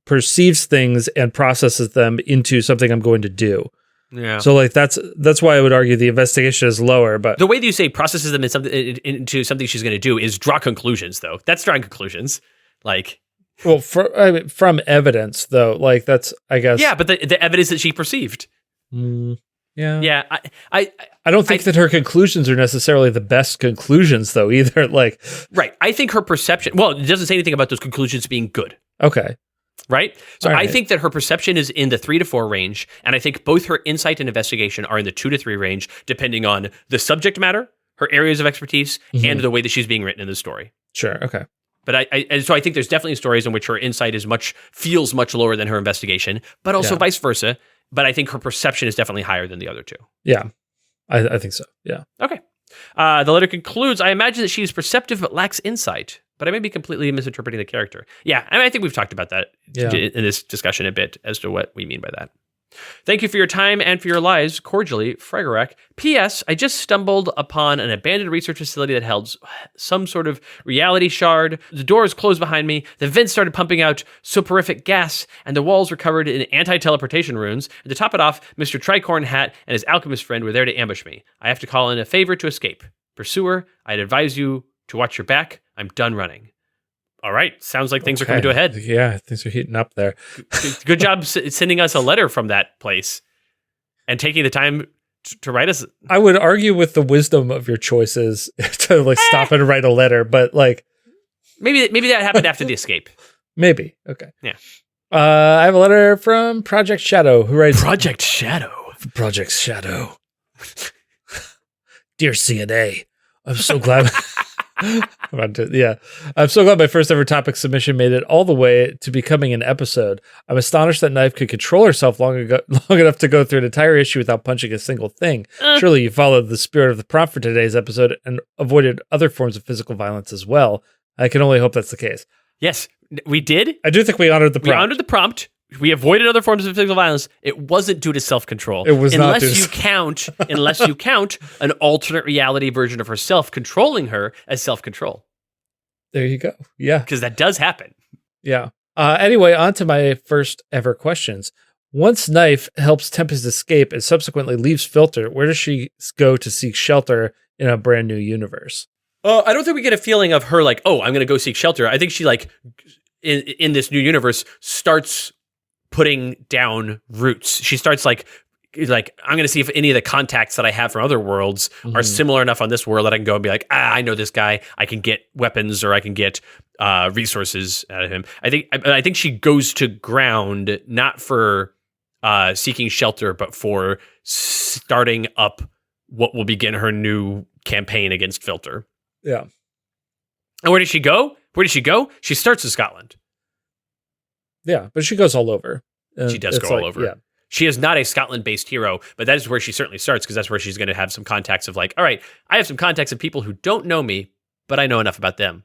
perceives things and processes them into something I'm going to do. Yeah. So like that's why I would argue the investigation is lower. But the way that you say processes them into something she's going to do is draw conclusions, though. That's drawing conclusions. Like, well, from evidence, though, like that's, I guess. Yeah, but the evidence that she perceived. Yeah. Yeah. I don't think that her conclusions are necessarily the best conclusions, though, either. Like, right. I think her perception, well, it doesn't say anything about those conclusions being good. Okay. Right? So I think that her perception is in the 3 to 4 range, and I think both her insight and investigation are in the 2 to 3 range, depending on the subject matter, her areas of expertise, and the way that she's being written in the story. Sure. Okay. But so I think there's definitely stories in which her insight feels much lower than her investigation, but also vice versa. But I think her perception is definitely higher than the other 2. Yeah, I think so. Yeah. Okay. The letter concludes, I imagine that she is perceptive but lacks insight, but I may be completely misinterpreting the character. Yeah, I think we've talked about that in this discussion a bit as to what we mean by that. Thank you for your time and for your lives. Cordially, Fregorak. P.S. I just stumbled upon an abandoned research facility that held some sort of reality shard. The doors closed behind me. The vents started pumping out soporific gas, and the walls were covered in anti-teleportation runes. And to top it off, Mr. Tricorn Hat and his alchemist friend were there to ambush me. I have to call in a favor to escape. Pursuer, I'd advise you to watch your back. I'm done running. All right. Sounds like things are coming to a head. Yeah, things are heating up there. Good job sending us a letter from that place and taking the time to write us. I would argue with the wisdom of your choices to like stop and write a letter, but like maybe that happened after the escape. Maybe. Okay. Yeah. I have a letter from Project Shadow, who writes Project Shadow. Project Shadow. Dear CNA, I'm so glad. I'm so glad my first ever topic submission made it all the way to becoming an episode. I'm astonished that K.N.Y.F.E could control herself long enough to go through an entire issue without punching a single thing. Surely you followed the spirit of the prompt for today's episode and avoided other forms of physical violence as well. I can only hope that's the case. Yes, we did. I do think we honored the prompt. We honored the prompt. We avoided other forms of physical violence. It wasn't due to self-control. It was not due to unless you count an alternate reality version of herself controlling her as self-control. There you go. Yeah. Because that does happen. Yeah. Anyway, on to my first ever questions. Once K.N.Y.F helps Tempest escape and subsequently leaves F.I.L.T.E.R, where does she go to seek shelter in a brand new universe? I don't think we get a feeling of her like, oh, I'm going to go seek shelter. I think she like in this new universe starts putting down roots. She starts like I'm going to see if any of the contacts that I have from other worlds are similar enough on this world that I can go and be like, I know this guy. I can get weapons or I can get resources out of him. I think she goes to ground not for seeking shelter, but for starting up what will begin her new campaign against F.I.L.T.E.R. Yeah. And where did she go? She starts in Scotland. Yeah, but she goes all over. She does go all over. Yeah. She is not a Scotland-based hero, but that is where she certainly starts because that's where she's going to have some contacts of like, all right, I have some contacts of people who don't know me, but I know enough about them.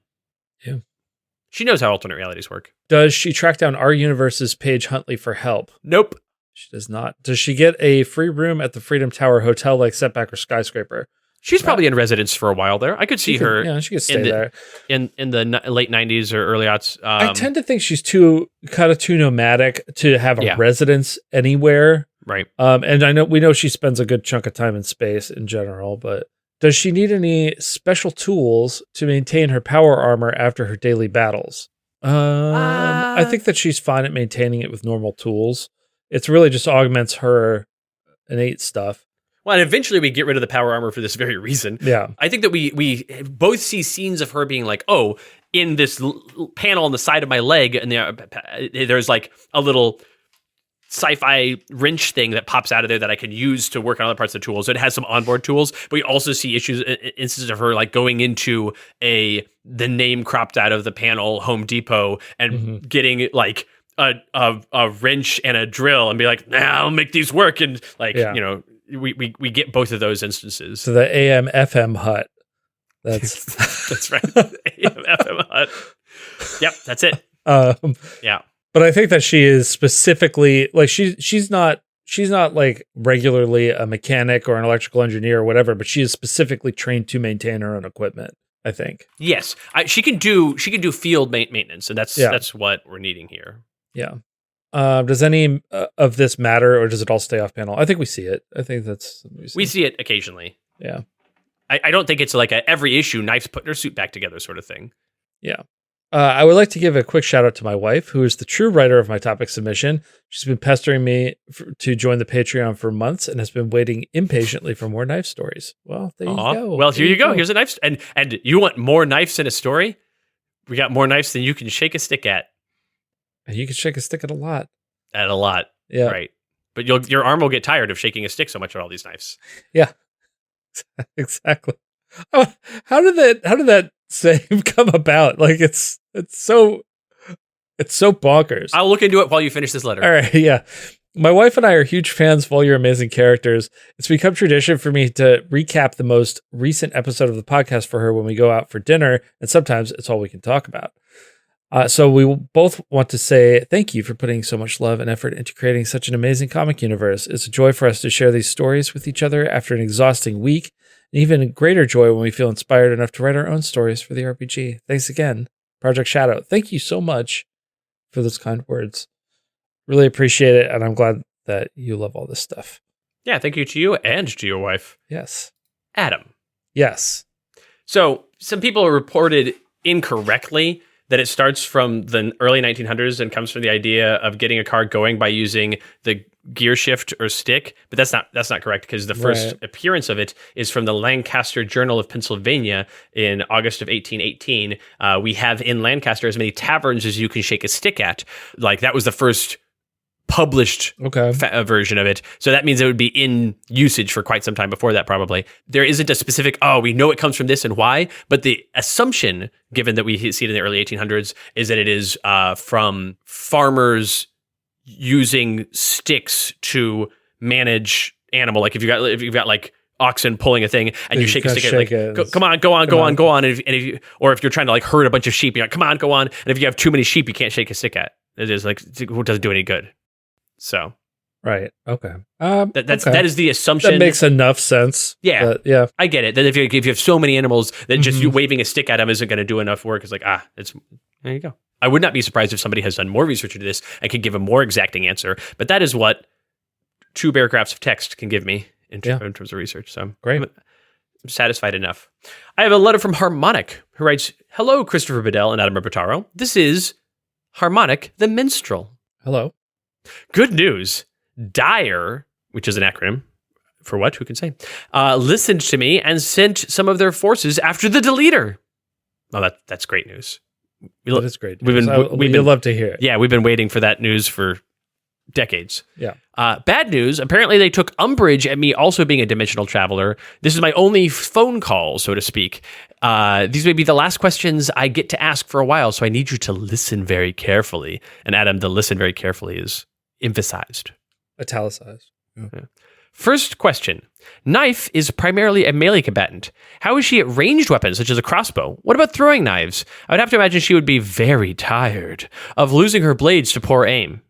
Yeah. She knows how alternate realities work. Does she track down our universe's Paige Huntly for help? Nope. She does not. Does she get a free room at the Freedom Tower Hotel like Setback or Skyscraper? She's probably in residence for a while there. I could see her. Yeah, she could stay there in the late 90s or early aughts. I tend to think she's too nomadic to have a residence anywhere. Right. And we know she spends a good chunk of time in space in general, but does she need any special tools to maintain her power armor after her daily battles? I think that she's fine at maintaining it with normal tools. It's really just augments her innate stuff. Well, and eventually we get rid of the power armor for this very reason. Yeah. I think that we both see scenes of her being like, oh, in this panel on the side of my leg, and there's like a little sci-fi wrench thing that pops out of there that I can use to work on other parts of the tools. So it has some onboard tools, but we also see instances of her like going into the name cropped out of the panel Home Depot and getting like a wrench and a drill and be like, I'll make these work. And like, we get both of those instances. So the AM FM hut. That's right. AM FM hut. Yep, that's it. Yeah. But I think that she is specifically like she's not like regularly a mechanic or an electrical engineer or whatever, but she is specifically trained to maintain her own equipment, I think. Yes. She can do field maintenance, and that's what we're needing here. Yeah. Does any of this matter, or does it all stay off panel? I think we see it. I think that's we see it occasionally. Yeah. I don't think it's like every issue K.N.Y.F.'s putting her suit back together sort of thing. Yeah. I would like to give a quick shout out to my wife, who is the true writer of my topic submission. She's been pestering me to join the Patreon for months and has been waiting impatiently for more K.N.Y.F. stories. Well, there you go. Well, here you go. Here's a K.N.Y.F. And you want more K.N.Y.Fs in a story? We got more K.N.Y.Fs than you can shake a stick at. And you can shake a stick at a lot. At a lot. Yeah. Right. But your arm will get tired of shaking a stick so much at all these K.N.Y.Fs. Yeah. Exactly. How did that saying come about? Like it's so bonkers. I'll look into it while you finish this letter. All right, yeah. My wife and I are huge fans of all your amazing characters. It's become tradition for me to recap the most recent episode of the podcast for her when we go out for dinner, and sometimes it's all we can talk about. So we both want to say thank you for putting so much love and effort into creating such an amazing comic universe. It's a joy for us to share these stories with each other after an exhausting week. And even a greater joy when we feel inspired enough to write our own stories for the RPG. Thanks again, Project Shadow. Thank you so much for those kind words. Really appreciate it, and I'm glad that you love all this stuff. Yeah, thank you to you and to your wife. Yes. Adam. Yes. So, some people reported incorrectly that it starts from the early 1900s and comes from the idea of getting a car going by using the gear shift or stick, but that's not correct because the first appearance of it is from the Lancaster Journal of Pennsylvania in August of 1818. We have in Lancaster as many taverns as you can shake a stick at. Like that was the first published version of it. So that means it would be in usage for quite some time before that, probably. There isn't a specific, we know it comes from this and why, but the assumption, given that we see it in the early 1800s, is that it is from farmers using sticks to manage animal. Like if you've got like oxen pulling a thing and you shake a stick, like, come on, go on. And if you're trying to like herd a bunch of sheep, you're like, come on, go on. And if you have too many sheep, you can't shake a stick at. It is like, it doesn't do any good. So. Right. Okay. That is the assumption. That makes enough sense. Yeah. Yeah. I get it. That if you have so many animals that just you waving a stick at them isn't going to do enough work. It's like, there you go. I would not be surprised if somebody has done more research into this and could give a more exacting answer. But that is what 2 paragraphs of text can give me in terms of research. So great. I'm satisfied enough. I have a letter from Harmonic who writes, "Hello, Christopher Bedell and Adam Robertaro. This is Harmonic the Minstrel. Hello. Good news. Dyer, which is an acronym for what? Who can say? Listened to me and sent some of their forces after the deleter." Oh, that's great news. That is great. We'd love to hear it. Yeah, we've been waiting for that news for decades. Yeah. Bad news. Apparently, they took umbrage at me also being a dimensional traveler. This is my only phone call, so to speak. These may be the last questions I get to ask for a while, so I need you to listen very carefully. And Adam, the listen very carefully is emphasized. Italicized. Yeah. First question. Knife is primarily a melee combatant. How is she at ranged weapons, such as a crossbow? What about throwing knives? I would have to imagine she would be very tired of losing her blades to poor aim.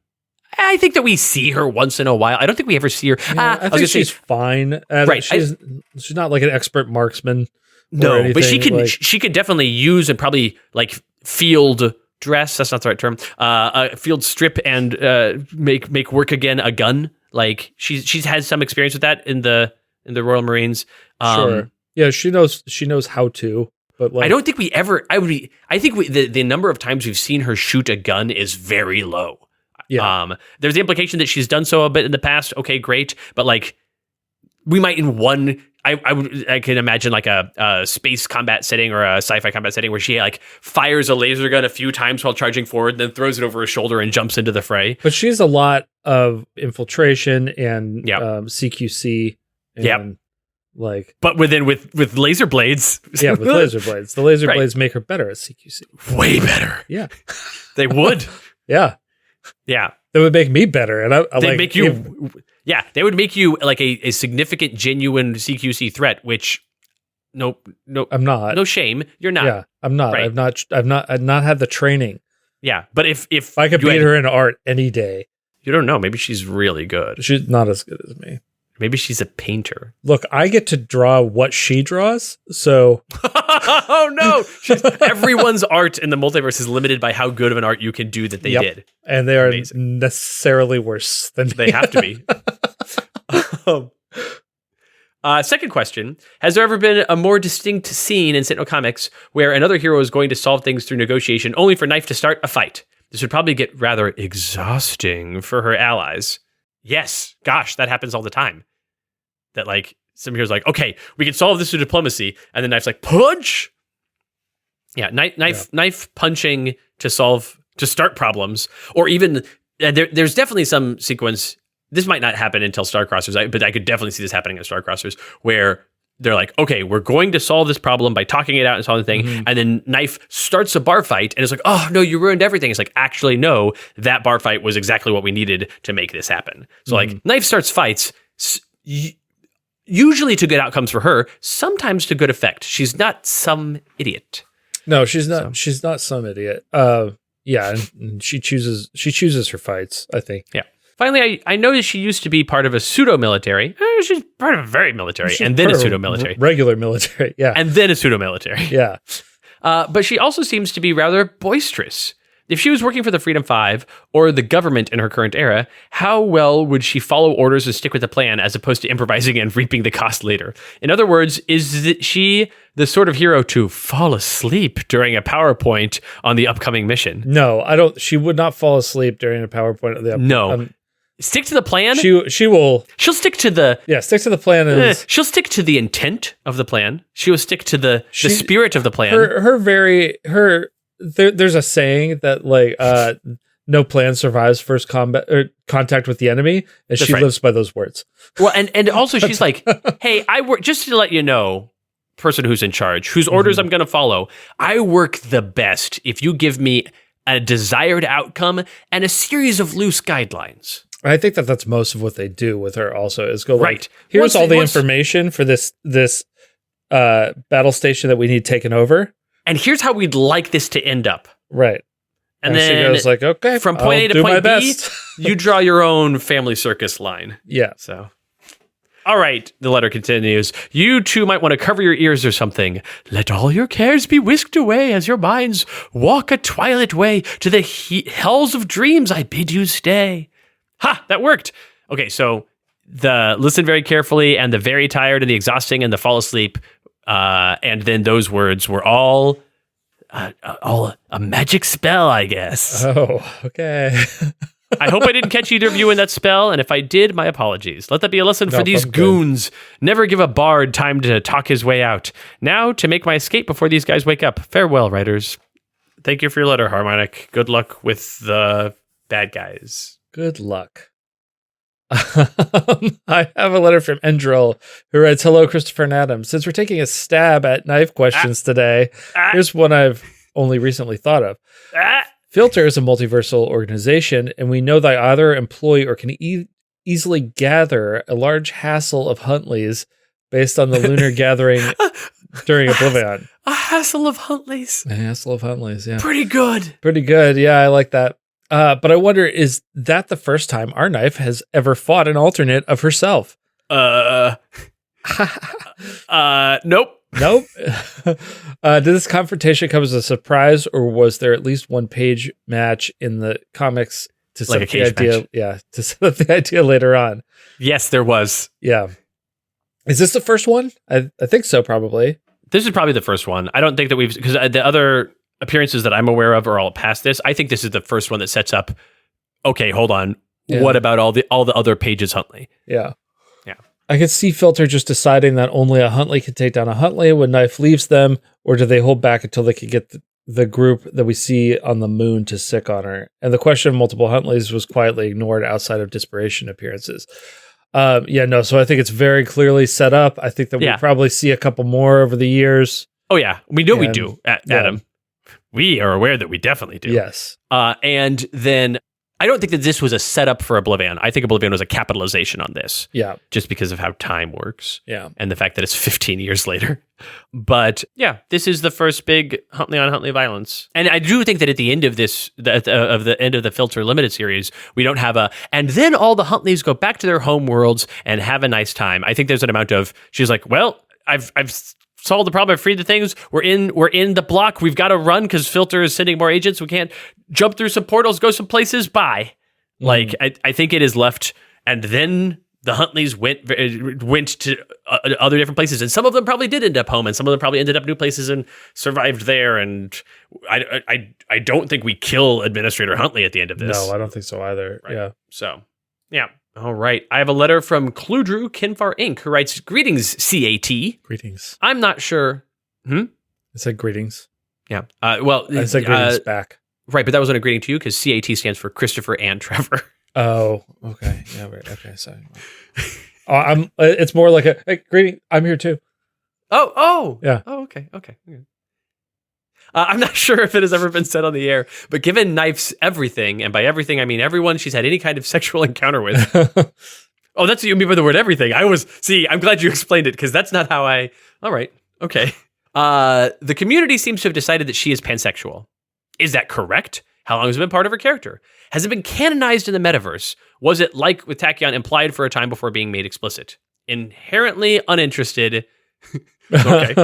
I think that we see her once in a while. I don't think we ever see her. Yeah, I think she's fine. Right. She's not like an expert marksman. No, but she could definitely use and probably like field dress. That's not the right term. Field strip and make work again a gun. Like she's had some experience with that in the Royal Marines. Sure. Yeah, she knows how to. But like, I don't think we ever. I think the number of times we've seen her shoot a gun is very low. Yeah. There's the implication that she's done so a bit in the past. Okay, great. But like, we might in one. I can imagine like a space combat setting or a sci-fi combat setting where she like fires a laser gun a few times while charging forward, then throws it over her shoulder and jumps into the fray. But she's a lot of infiltration and CQC. And like, but with laser blades. Yeah, with laser blades. The laser blades make her better at CQC. Way better. Yeah, they would. Yeah. Yeah. That would make me better. And they make you. Yeah, they would make you like a significant, genuine CQC threat. Which, no, I'm not. No shame, you're not. Yeah, I'm not. Right. I've not had the training. Yeah, but if I could beat her in art any day, you don't know. Maybe she's really good. She's not as good as me. Maybe she's a painter. Look, I get to draw what she draws, so... Oh, no! Everyone's art in the multiverse is limited by how good of an art you can do that they did. And they are necessarily worse than They have to be. Second question. Has there ever been a more distinct scene in Sentinel Comics where another hero is going to solve things through negotiation only for Knife to start a fight? This would probably get rather exhausting for her allies. Yes, gosh, that happens all the time. That like some heroes like, okay, we can solve this through diplomacy, and then Knife's like, punch. Yeah, knife punching to start problems, or even there's definitely some sequence. This might not happen until Starcrossers, but I could definitely see this happening in Starcrossers, where they're like, okay, we're going to solve this problem by talking it out and solving the thing. And then Knife starts a bar fight and it's like, oh, no, you ruined everything. It's like, actually, no, that bar fight was exactly what we needed to make this happen. So like Knife starts fights, usually to good outcomes for her, sometimes to good effect. She's not some idiot. No, she's not. So. She's not some idiot. Yeah, and she chooses her fights, I think. Yeah. Finally, I noticed she used to be part of a pseudo-military. She's part of a very military, and then a pseudo-military. Regular military, yeah. And then a pseudo-military. Yeah. But she also seems to be rather boisterous. If she was working for the Freedom Five or the government in her current era, how well would she follow orders and stick with the plan as opposed to improvising and reaping the cost later? In other words, is she the sort of hero to fall asleep during a PowerPoint on the upcoming mission? No, I don't. She would not fall asleep during a PowerPoint. No. Stick to the plan. She will. She'll stick to the. Yeah, stick to the plan. She'll stick to the intent of the plan. She will stick to the spirit of the plan. There's a saying that like no plan survives first combat or contact with the enemy, and she lives by those words. Well, and also she's like, hey, I work just to let you know, person who's in charge, whose orders I'm going to follow. I work the best if you give me a desired outcome and a series of loose guidelines. I think that's most of what they do with her. Also, is go like, here's all the information for this battle station that we need taken over, and here's how we'd like this to end up. Right, and then she goes like, okay, from point A to point B, you draw your own family circus line. Yeah. So, all right. The letter continues. You two might want to cover your ears or something. Let all your cares be whisked away as your minds walk a twilight way to the hells of dreams. I bid you stay. Ha! That worked. Okay, so the listen very carefully and the very tired and the exhausting and the fall asleep, and then those words were all a magic spell, I guess. Oh, okay. I hope I didn't catch either of you in that spell, and if I did, my apologies. Let that be a lesson for these goons. Never give a bard time to talk his way out. Now, to make my escape before these guys wake up. Farewell, writers. Thank you for your letter, Harmonic. Good luck with the bad guys. Good luck. I have a letter from Endril, who writes, hello, Christopher and Adam. Since we're taking a stab at knife questions today, here's one I've only recently thought of. F.I.L.T.E.R is a multiversal organization, and we know that either employ or can easily gather a large hassle of Huntleys based on the lunar gathering during Oblivion. A hassle of Huntleys. A hassle of Huntleys, yeah. Pretty good. Pretty good, yeah, I like that. But I wonder, is that the first time our knife has ever fought an alternate of herself? Nope. Nope. Did this confrontation come as a surprise, or was there at least one page match in the comics to set up the idea? Match. Yeah, to set up the idea later on. Yes, there was. Yeah. Is this the first one? I think so, probably. This is probably the first one. I don't think that because the other appearances that I'm aware of are all past this. I think this is the first one that sets up, okay, hold on. Yeah. What about all the other pages Huntly? Yeah. I could see F.I.L.T.E.R just deciding that only a Huntly can take down a Huntly when Knife leaves them, or do they hold back until they can get the group that we see on the moon to sick on her? And the question of multiple Huntleys was quietly ignored outside of Disparation appearances. So I think it's very clearly set up. I think that we'll probably see a couple more over the years. Oh, yeah. We know we do, Adam. We are aware that we definitely do. Yes. And then I don't think that this was a setup for Oblivion. I think Oblivion was a capitalization on this. Yeah. Just because of how time works. Yeah. And the fact that it's 15 years later. But yeah, this is the first big Huntly on Huntly violence. And I do think that at the end of this, the end of the F.I.L.T.E.R limited series, we don't have and then all the Huntleys go back to their home worlds and have a nice time. I think there's an amount of, she's like, well, I've solved the problem. I've freed the things. We're in the block. We've got to run because F.I.L.T.E.R is sending more agents. We can't jump through some portals, go some places. Bye. Like I think it is left, and then the Huntleys went to other different places, and some of them probably did end up home, and some of them probably ended up new places and survived there. And I don't think we kill Administrator Huntly at the end of this. No, I don't think so either. Right. Yeah. So yeah. All right. I have a letter from Cludru K.N.Y.F.E Inc., who writes, greetings, CAT. Greetings. I'm not sure. I said greetings. Yeah. I said greetings back. Right, but that wasn't a greeting to you because CAT stands for Christopher and Trevor. Oh, okay. Yeah, right. Okay, sorry. It's more like a greeting. I'm here too. Oh. Yeah. Oh, okay. I'm not sure if it has ever been said on the air, but given Knife's everything, and by everything I mean everyone she's had any kind of sexual encounter with. Oh, that's what you mean by the word everything. I'm glad you explained it because that's not how all right. Okay. The community seems to have decided that she is pansexual. Is that correct? How long has it been part of her character? Has it been canonized in the metaverse? Was it, like with Tachyon, implied for a time before being made explicit? Inherently uninterested. Okay.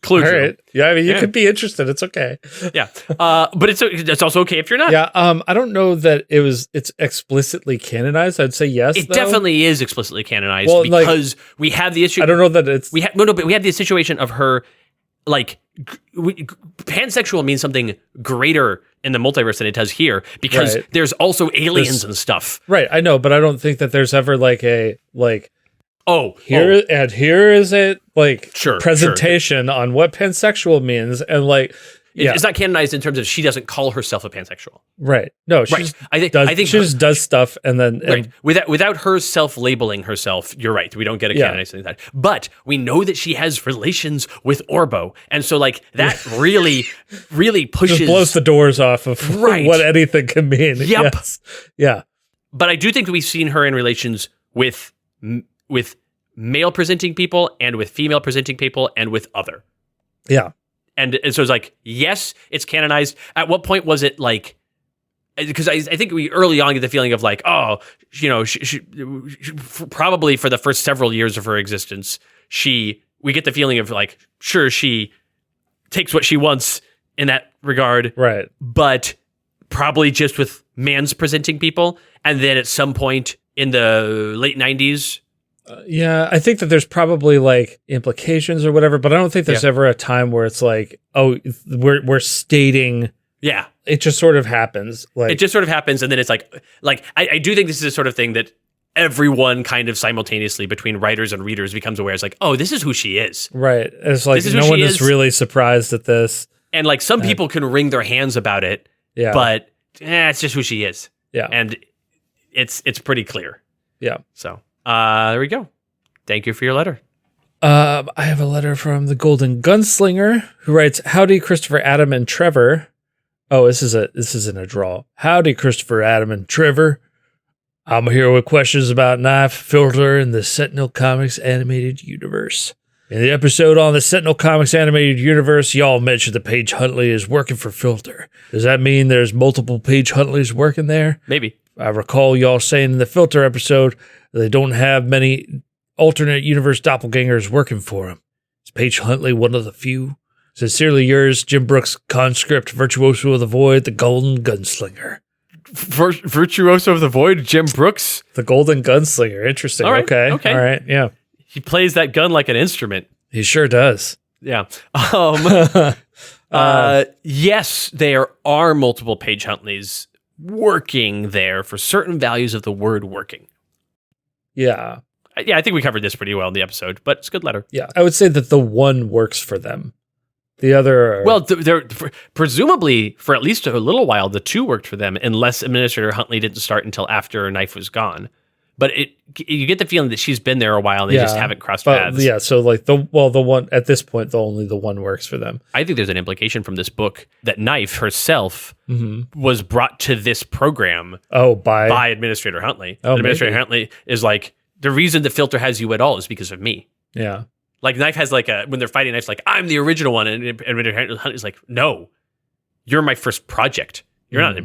Clue. All right. Yeah, I mean, you could be interested. It's okay. Yeah. But it's also okay if you're not. Yeah. I don't know that it's explicitly canonized. I'd say yes. It definitely is explicitly canonized because we have the issue. I don't know that it's. But we have the situation of her, like, pansexual means something greater in the multiverse than it does here, because there's also aliens and stuff. Right, I know, but I don't think that there's ever like a here is a presentation on what pansexual means, and like it's not canonized in terms of she doesn't call herself a pansexual. Right. No, she I think she just does stuff and then without her self-labeling herself, you're right. We don't get a canonization of that. But we know that she has relations with Orbo. And so like that really pushes, just blows the doors off of what anything can mean. Yep. Yes. Yeah. But I do think we've seen her in relations with male presenting people and with female presenting people and with other. Yeah. And so it's like, yes, it's canonized. At what point was it like, because I think we early on get the feeling of like, she probably for the first several years of her existence, we get the feeling of like, sure, she takes what she wants in that regard. Right. But probably just with mans presenting people. And then at some point in the late 90s, I think that there's probably like implications or whatever, but I don't think there's ever a time where it's like, we're stating. Yeah. It just sort of happens. Like, it just sort of happens. And then it's like I do think this is a sort of thing that everyone kind of simultaneously between writers and readers becomes aware. It's like, oh, this is who she is. Right. It's like no one is really surprised at this. And like some people can wring their hands about it, but it's just who she is. Yeah. And it's pretty clear. Yeah. So there we go. Thank you for your letter. I have a letter from the Golden Gunslinger who writes, "Howdy, Christopher, Adam, and Trevor." Oh, this isn't a draw. "Howdy, Christopher, Adam, and Trevor. I'm here with questions about F.I.L.T.E.R and the Sentinel Comics animated universe. In the episode on the Sentinel Comics animated universe, y'all mentioned that Paige Huntly is working for F.I.L.T.E.R. Does that mean there's multiple Paige Huntleys working there? Maybe. I recall y'all saying in the F.I.L.T.E.R episode that they don't have many alternate universe doppelgangers working for them. Is Paige Huntly one of the few? Sincerely yours, Jim Brooks, conscript, virtuoso of the void, the Golden Gunslinger." Virtuoso of the void, Jim Brooks? The Golden Gunslinger. Interesting. All right, Okay. All right. Yeah. He plays that gun like an instrument. He sure does. Yeah. Yes, there are multiple Paige Huntleys working there for certain values of the word working. Yeah. Yeah, I think we covered this pretty well in the episode, but it's a good letter. Yeah. I would say that the one works for them. The other... Well, presumably, for at least a little while, the two worked for them, unless Administrator Huntly didn't start until after K.N.Y.F.E was gone. But you get the feeling that she's been there a while, and they just haven't crossed paths. Yeah, so like the one, at this point, only the one works for them. I think there's an implication from this book that K.N.Y.F herself was brought to this program by Administrator Huntly. Administrator Huntly is like, the reason the F.I.L.T.E.R has you at all is because of me. Yeah. Like K.N.Y.F has like when they're fighting K.N.Y.F's like, I'm the original one. And Administrator Huntly's like, no, you're my first project. You're not the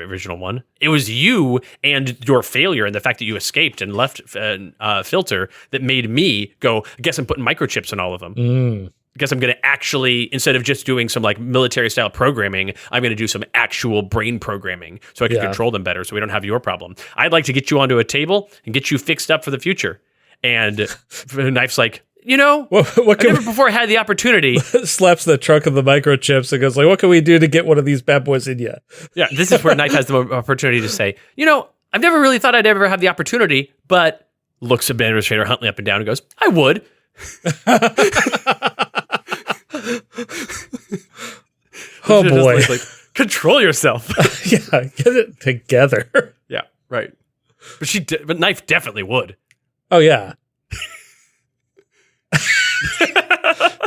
original one. It was you and your failure and the fact that you escaped and left F.I.L.T.E.R that made me go, I guess I'm putting microchips in all of them. I guess I'm going to actually, instead of just doing some like military style programming, I'm going to do some actual brain programming so I can control them better so we don't have your problem. I'd like to get you onto a table and get you fixed up for the future. And K.N.Y.F.'s like, you know, I never before had the opportunity. Slaps the trunk of the microchips and goes like, what can we do to get one of these bad boys in you? Yeah, this is where K.N.Y.F has the opportunity to say, you know, I've never really thought I'd ever have the opportunity, but looks at Administrator Huntly up and down and goes, I would. Oh boy. Like, control yourself. Yeah, get it together. Yeah, right. But K.N.Y.F definitely would. Oh yeah.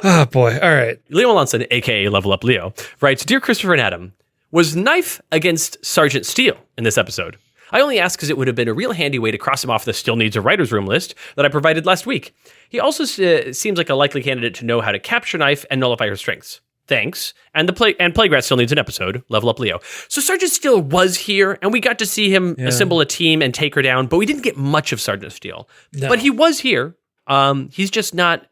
Oh boy. All right. Leo Alonson, aka Level Up Leo, writes, Dear Christopher and Adam, was K.N.Y.F against Sergeant Steele in this episode? I only ask because it would have been a real handy way to cross him off the Still Needs a Writer's Room list that I provided last week. He also seems like a likely candidate to know how to capture K.N.Y.F and nullify her strengths. Thanks. And Plaguerat still needs an episode. Level Up Leo. So Sergeant Steele was here, and we got to see him assemble a team and take her down, but we didn't get much of Sergeant Steele. No. But he was here. He's just not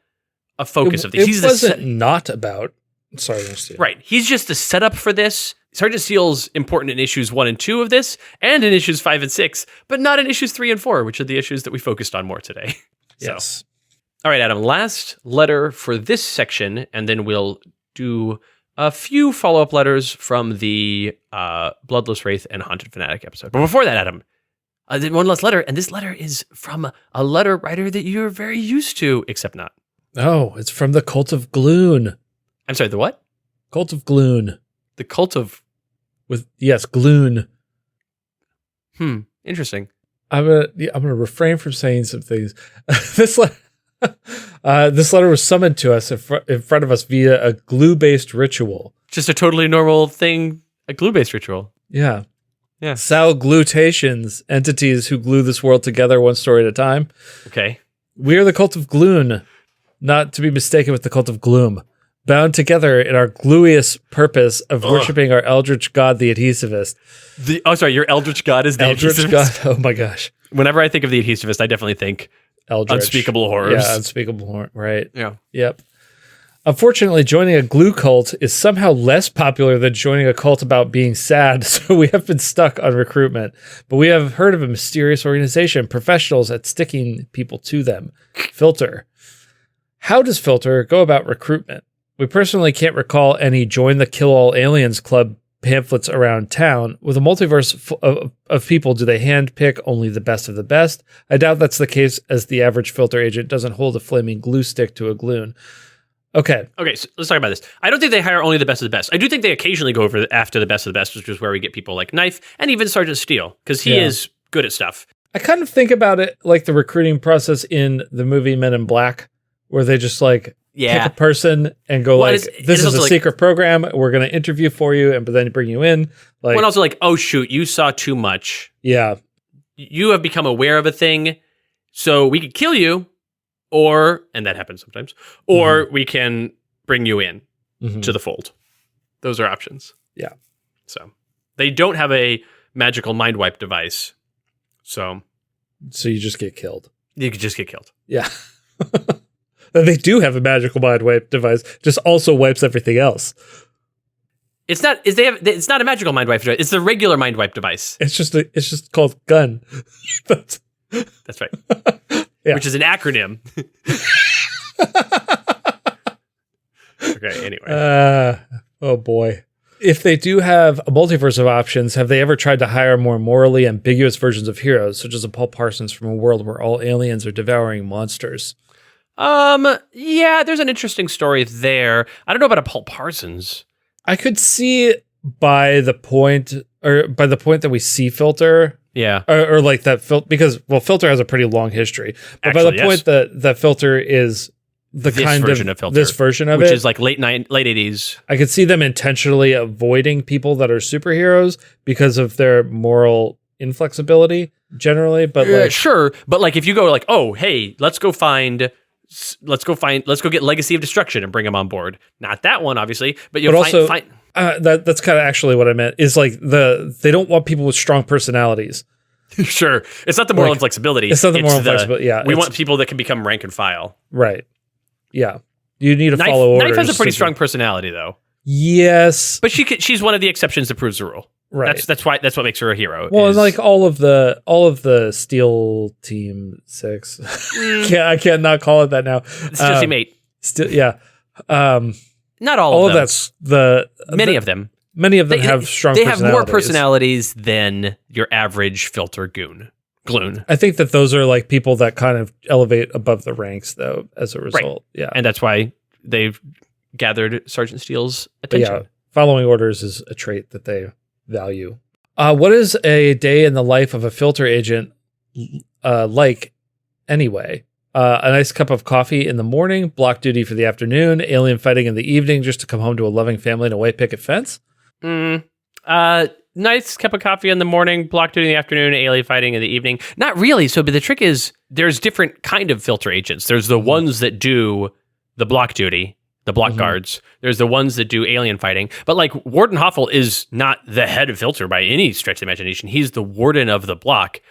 a focus of these. It wasn't not about Sergeant Steele. Right. He's just the setup for this. Sergeant Steele's important in issues 1 and 2 of this, and in issues 5 and 6, but not in issues 3 and 4, which are the issues that we focused on more today. Yes. All right, Adam, last letter for this section, and then we'll do a few follow-up letters from the Bloodless Wraith and Haunted Fanatic episode. But before that, Adam, I did one last letter, and this letter is from a letter writer that you're very used to, except not. Oh, it's from the Cult of Gloon. I'm sorry, the what? Cult of Gloon. The Cult of... Gloon. Interesting. I'm gonna refrain from saying some things. This letter was summoned to us in front of us via a glue-based ritual. Just a totally normal thing, a glue-based ritual. Yeah. Yeah. Salglutations, entities who glue this world together one story at a time. Okay. We are the Cult of Gloon, not to be mistaken with the Cult of Gloom, bound together in our gluiest purpose of worshiping our eldritch god, the Adhesivist. Your eldritch god is the Eldritch Adhesivist? god. Oh my gosh. Whenever I think of the Adhesivist, I definitely think Eldritch. Unspeakable Horrors. Yeah, Unspeakable Horror. Right. Yeah. Yep. Unfortunately, joining a glue cult is somehow less popular than joining a cult about being sad, so we have been stuck on recruitment. But we have heard of a mysterious organization, professionals at sticking people to them. F.I.L.T.E.R. How does F.I.L.T.E.R go about recruitment? We personally can't recall any Join the Kill All Aliens Club pamphlets around town. With a multiverse of people, do they handpick only the best of the best? I doubt that's the case, as the average F.I.L.T.E.R agent doesn't hold a flaming glue stick to a gloon. Okay, so let's talk about this. I don't think they hire only the best of the best. I do think they occasionally go after the best of the best, which is where we get people like K.N.Y.F.E and even Sergeant Steele, because he is good at stuff. I kind of think about it like the recruiting process in the movie Men in Black, where they just pick a person and go this is a secret program. We're going to interview for you, but then bring you in. When also oh shoot, you saw too much. Yeah. You have become aware of a thing, so we could kill you. And that happens sometimes, or we can bring you in to the fold. Those are options. Yeah. So they don't have a magical mind wipe device. So you just get killed. You could just get killed. Yeah. They do have a magical mind wipe device, just also wipes everything else. It's not a magical mind wipe device. It's the regular mind wipe device. It's just called gun. That's right. Yeah. Which is an acronym. Okay, anyway. Oh boy. If they do have a multiverse of options, have they ever tried to hire more morally ambiguous versions of heroes, such as a Paul Parsons from a world where all aliens are devouring monsters? Yeah, there's an interesting story there. I don't know about a Paul Parsons. I could see by the point that we see F.I.L.T.E.R. Yeah. Or like that because F.I.L.T.E.R has a pretty long history. But by the point that F.I.L.T.E.R is this version of F.I.L.T.E.R, this version of which is like late 80s. I could see them intentionally avoiding people that are superheroes because of their moral inflexibility generally. But sure. But if you go oh, hey, let's go get Legacy of Destruction and bring them on board. Not that one, obviously, but you'll find that's kind of actually what I meant is they don't want people with strong personalities. Sure. It's not the moral inflexibility. It's not the moral inflexibility. Yeah. We want people that can become rank and file. Right. Yeah. You need to follow orders. K.N.Y.F.E has a pretty strong personality though. Yes. But she's one of the exceptions that proves the rule. Right. That's what makes her a hero. Well, all of the Steel Team 6. I can't not call it that now. Steel Team 8. Yeah. Not all of them. That's many of them. Many of them have strong personalities. They have more personalities than your average F.I.L.T.E.R gloon. I think that those are people that kind of elevate above the ranks, though, as a result. Right. Yeah. And that's why they've gathered Sergeant Steele's attention. But yeah, following orders is a trait that they value. What is a day in the life of a F.I.L.T.E.R agent like anyway? A nice cup of coffee in the morning, block duty for the afternoon, alien fighting in the evening just to come home to a loving family and a white picket fence? Nice cup of coffee in the morning, block duty in the afternoon, alien fighting in the evening. Not really. So, but the trick is there's different kind of F.I.L.T.E.R agents. There's the ones that do the block duty, the block guards. There's the ones that do alien fighting. But Warden Hoffel is not the head of F.I.L.T.E.R by any stretch of the imagination. He's the warden of the block.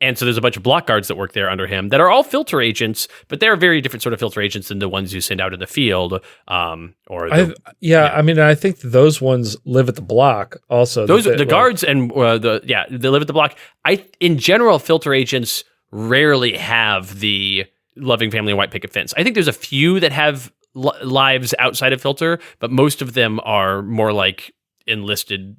And so there's a bunch of block guards that work there under him that are all F.I.L.T.E.R agents, but they're very different sort of F.I.L.T.E.R agents than the ones you send out in the field. I mean, I think those ones live at the block also. The guards and they live at the block. In general, F.I.L.T.E.R agents rarely have the loving family and white picket fence. I think there's a few that have lives outside of F.I.L.T.E.R, but most of them are more like enlisted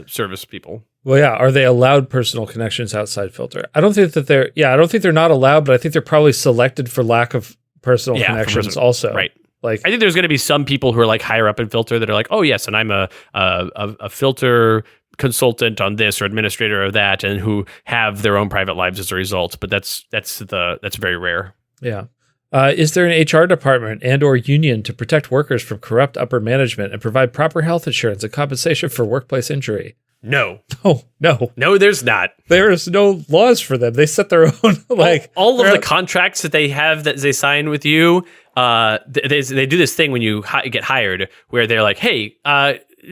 service people. Well, yeah. Are they allowed personal connections outside F.I.L.T.E.R? I don't think that they're. Yeah, I don't think they're not allowed, but I think they're probably selected for lack of personal connections. Also, right. Like, I think there's going to be some people who are like higher up in F.I.L.T.E.R that are like, oh yes, and I'm a F.I.L.T.E.R consultant on this or administrator of that, and who have their own private lives as a result. But that's very rare. Yeah. Is there an HR department and or union to protect workers from corrupt upper management and provide proper health insurance and compensation for workplace injury? No. Oh, no. No, there's not. There's no laws for them. They set their own, like... All of the contracts that they have that they sign with you, they do this thing when you get hired where they're like, hey,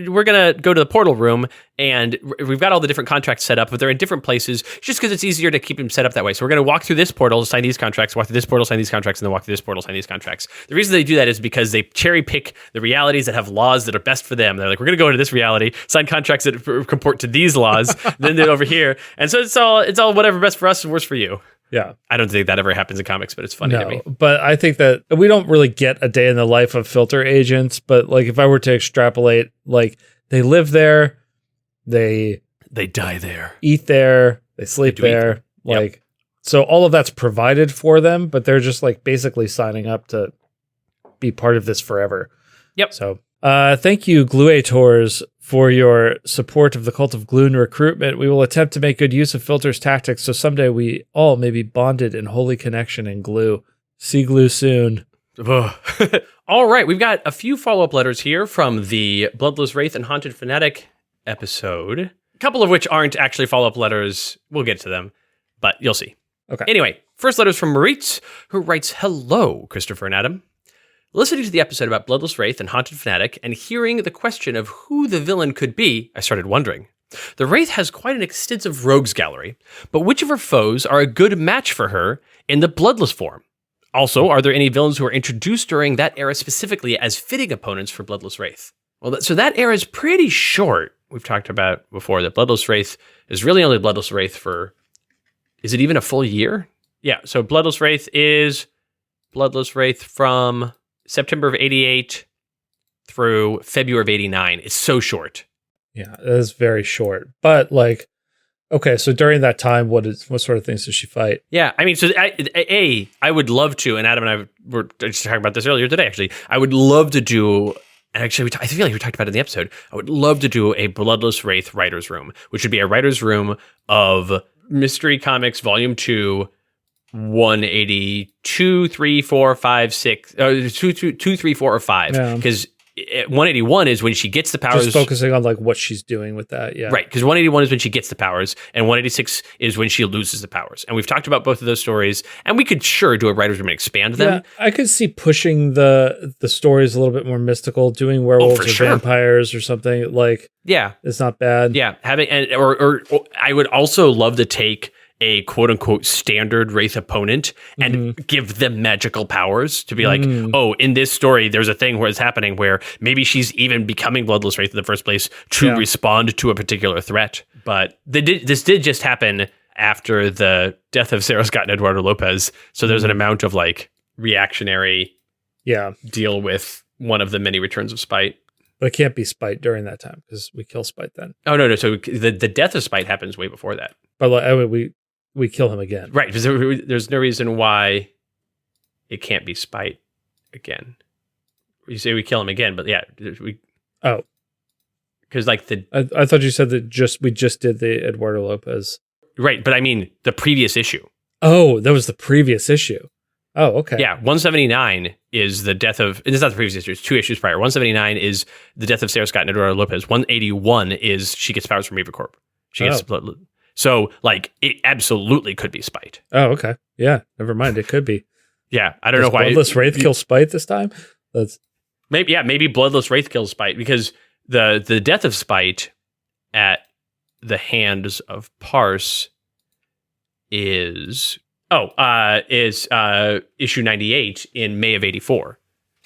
we're going to go to the portal room and we've got all the different contracts set up, but they're in different places just because it's easier to keep them set up that way. So we're going to walk through this portal, sign these contracts, walk through this portal, sign these contracts, and then walk through this portal, sign these contracts. The reason they do that is because they cherry pick the realities that have laws that are best for them. They're like, we're going to go into this reality, sign contracts that comport to these laws, then they're over here. And so it's all whatever best for us and worse for you. Yeah. I don't think that ever happens in comics, but it's funny to me. But I think that we don't really get a day in the life of F.I.L.T.E.R agents, but like if I were to extrapolate, like they live there, they die there, eat there, they sleep there. Like, so all of that's provided for them, but they're just like basically signing up to be part of this forever. Yep. So thank you, Gluators, for your support of the Cult of Gloon recruitment. We will attempt to make good use of F.I.L.T.E.R's tactics so someday we all may be bonded in holy connection and glue. See glue soon. All right, we've got a few follow-up letters here from the Bloodless Wraith and Haunted Fanatic episode, a couple of which aren't actually follow-up letters. We'll get to them, but you'll see. Okay. Anyway, first letter is from Maritz, who writes, hello, Christopher and Adam. Listening to the episode about Bloodless Wraith and Haunted Fanatic and hearing the question of who the villain could be, I started wondering. The Wraith has quite an extensive rogues gallery, but which of her foes are a good match for her in the Bloodless form? Also, are there any villains who were introduced during that era specifically as fitting opponents for Bloodless Wraith? Well, so that era is pretty short. We've talked about before that Bloodless Wraith is really only Bloodless Wraith for, is it even a full year? Yeah, so Bloodless Wraith is Bloodless Wraith from September of 88 through February of 89. It's so short. Yeah, it is very short. But like, okay, so during that time, what sort of things does she fight? Yeah, I mean, so I would love to, and Adam and I were just talking about this earlier today, actually. I would love to do, and actually, I feel like we talked about it in the episode, I would love to do a Bloodless Wraith Writers Room, which would be a writer's room of Mystery Comics Volume 2, 182, 3, 4, 5, 6, 2, 3, 4, or 5. Because 181 is when she gets the powers. Just focusing on like what she's doing with that, yeah. Right, because 181 is when she gets the powers, and 186 is when she loses the powers. And we've talked about both of those stories, and we could sure do a writer's room and expand them. Yeah, I could see pushing the stories a little bit more mystical, doing werewolves or vampires or something. Like, yeah, it's not bad. Yeah, having or I would also love to take a quote unquote standard Wraith opponent and give them magical powers to be like, oh, in this story, there's a thing where it's happening where maybe she's even becoming Bloodless Wraith in the first place to respond to a particular threat. But this did just happen after the death of Sarah Scott and Eduardo Lopez. So there's an amount of like reactionary deal with one of the many returns of Spite. But it can't be Spite during that time because we kill Spite then. Oh, no. So the death of Spite happens way before that. But like, we kill him again. Right, because there's no reason why it can't be Spite again. You say we kill him again, but yeah, because like I thought you said that we just did the Eduardo Lopez. Right, but I mean the previous issue. Oh, that was the previous issue. Oh, okay. Yeah, 179 is the death of, it's not the previous issue, it's 2 issues prior. 179 is the death of Sarah Scott and Eduardo Lopez. 181 is she gets powers from Eva Corp. She gets so, like, it absolutely could be Spite. Oh, okay. Yeah, never mind. It could be. Yeah, I don't know why. Bloodless Wraith kill Spite this time? Maybe Bloodless Wraith kills Spite, because the death of Spite at the hands of Parse is issue 98 in May of 84.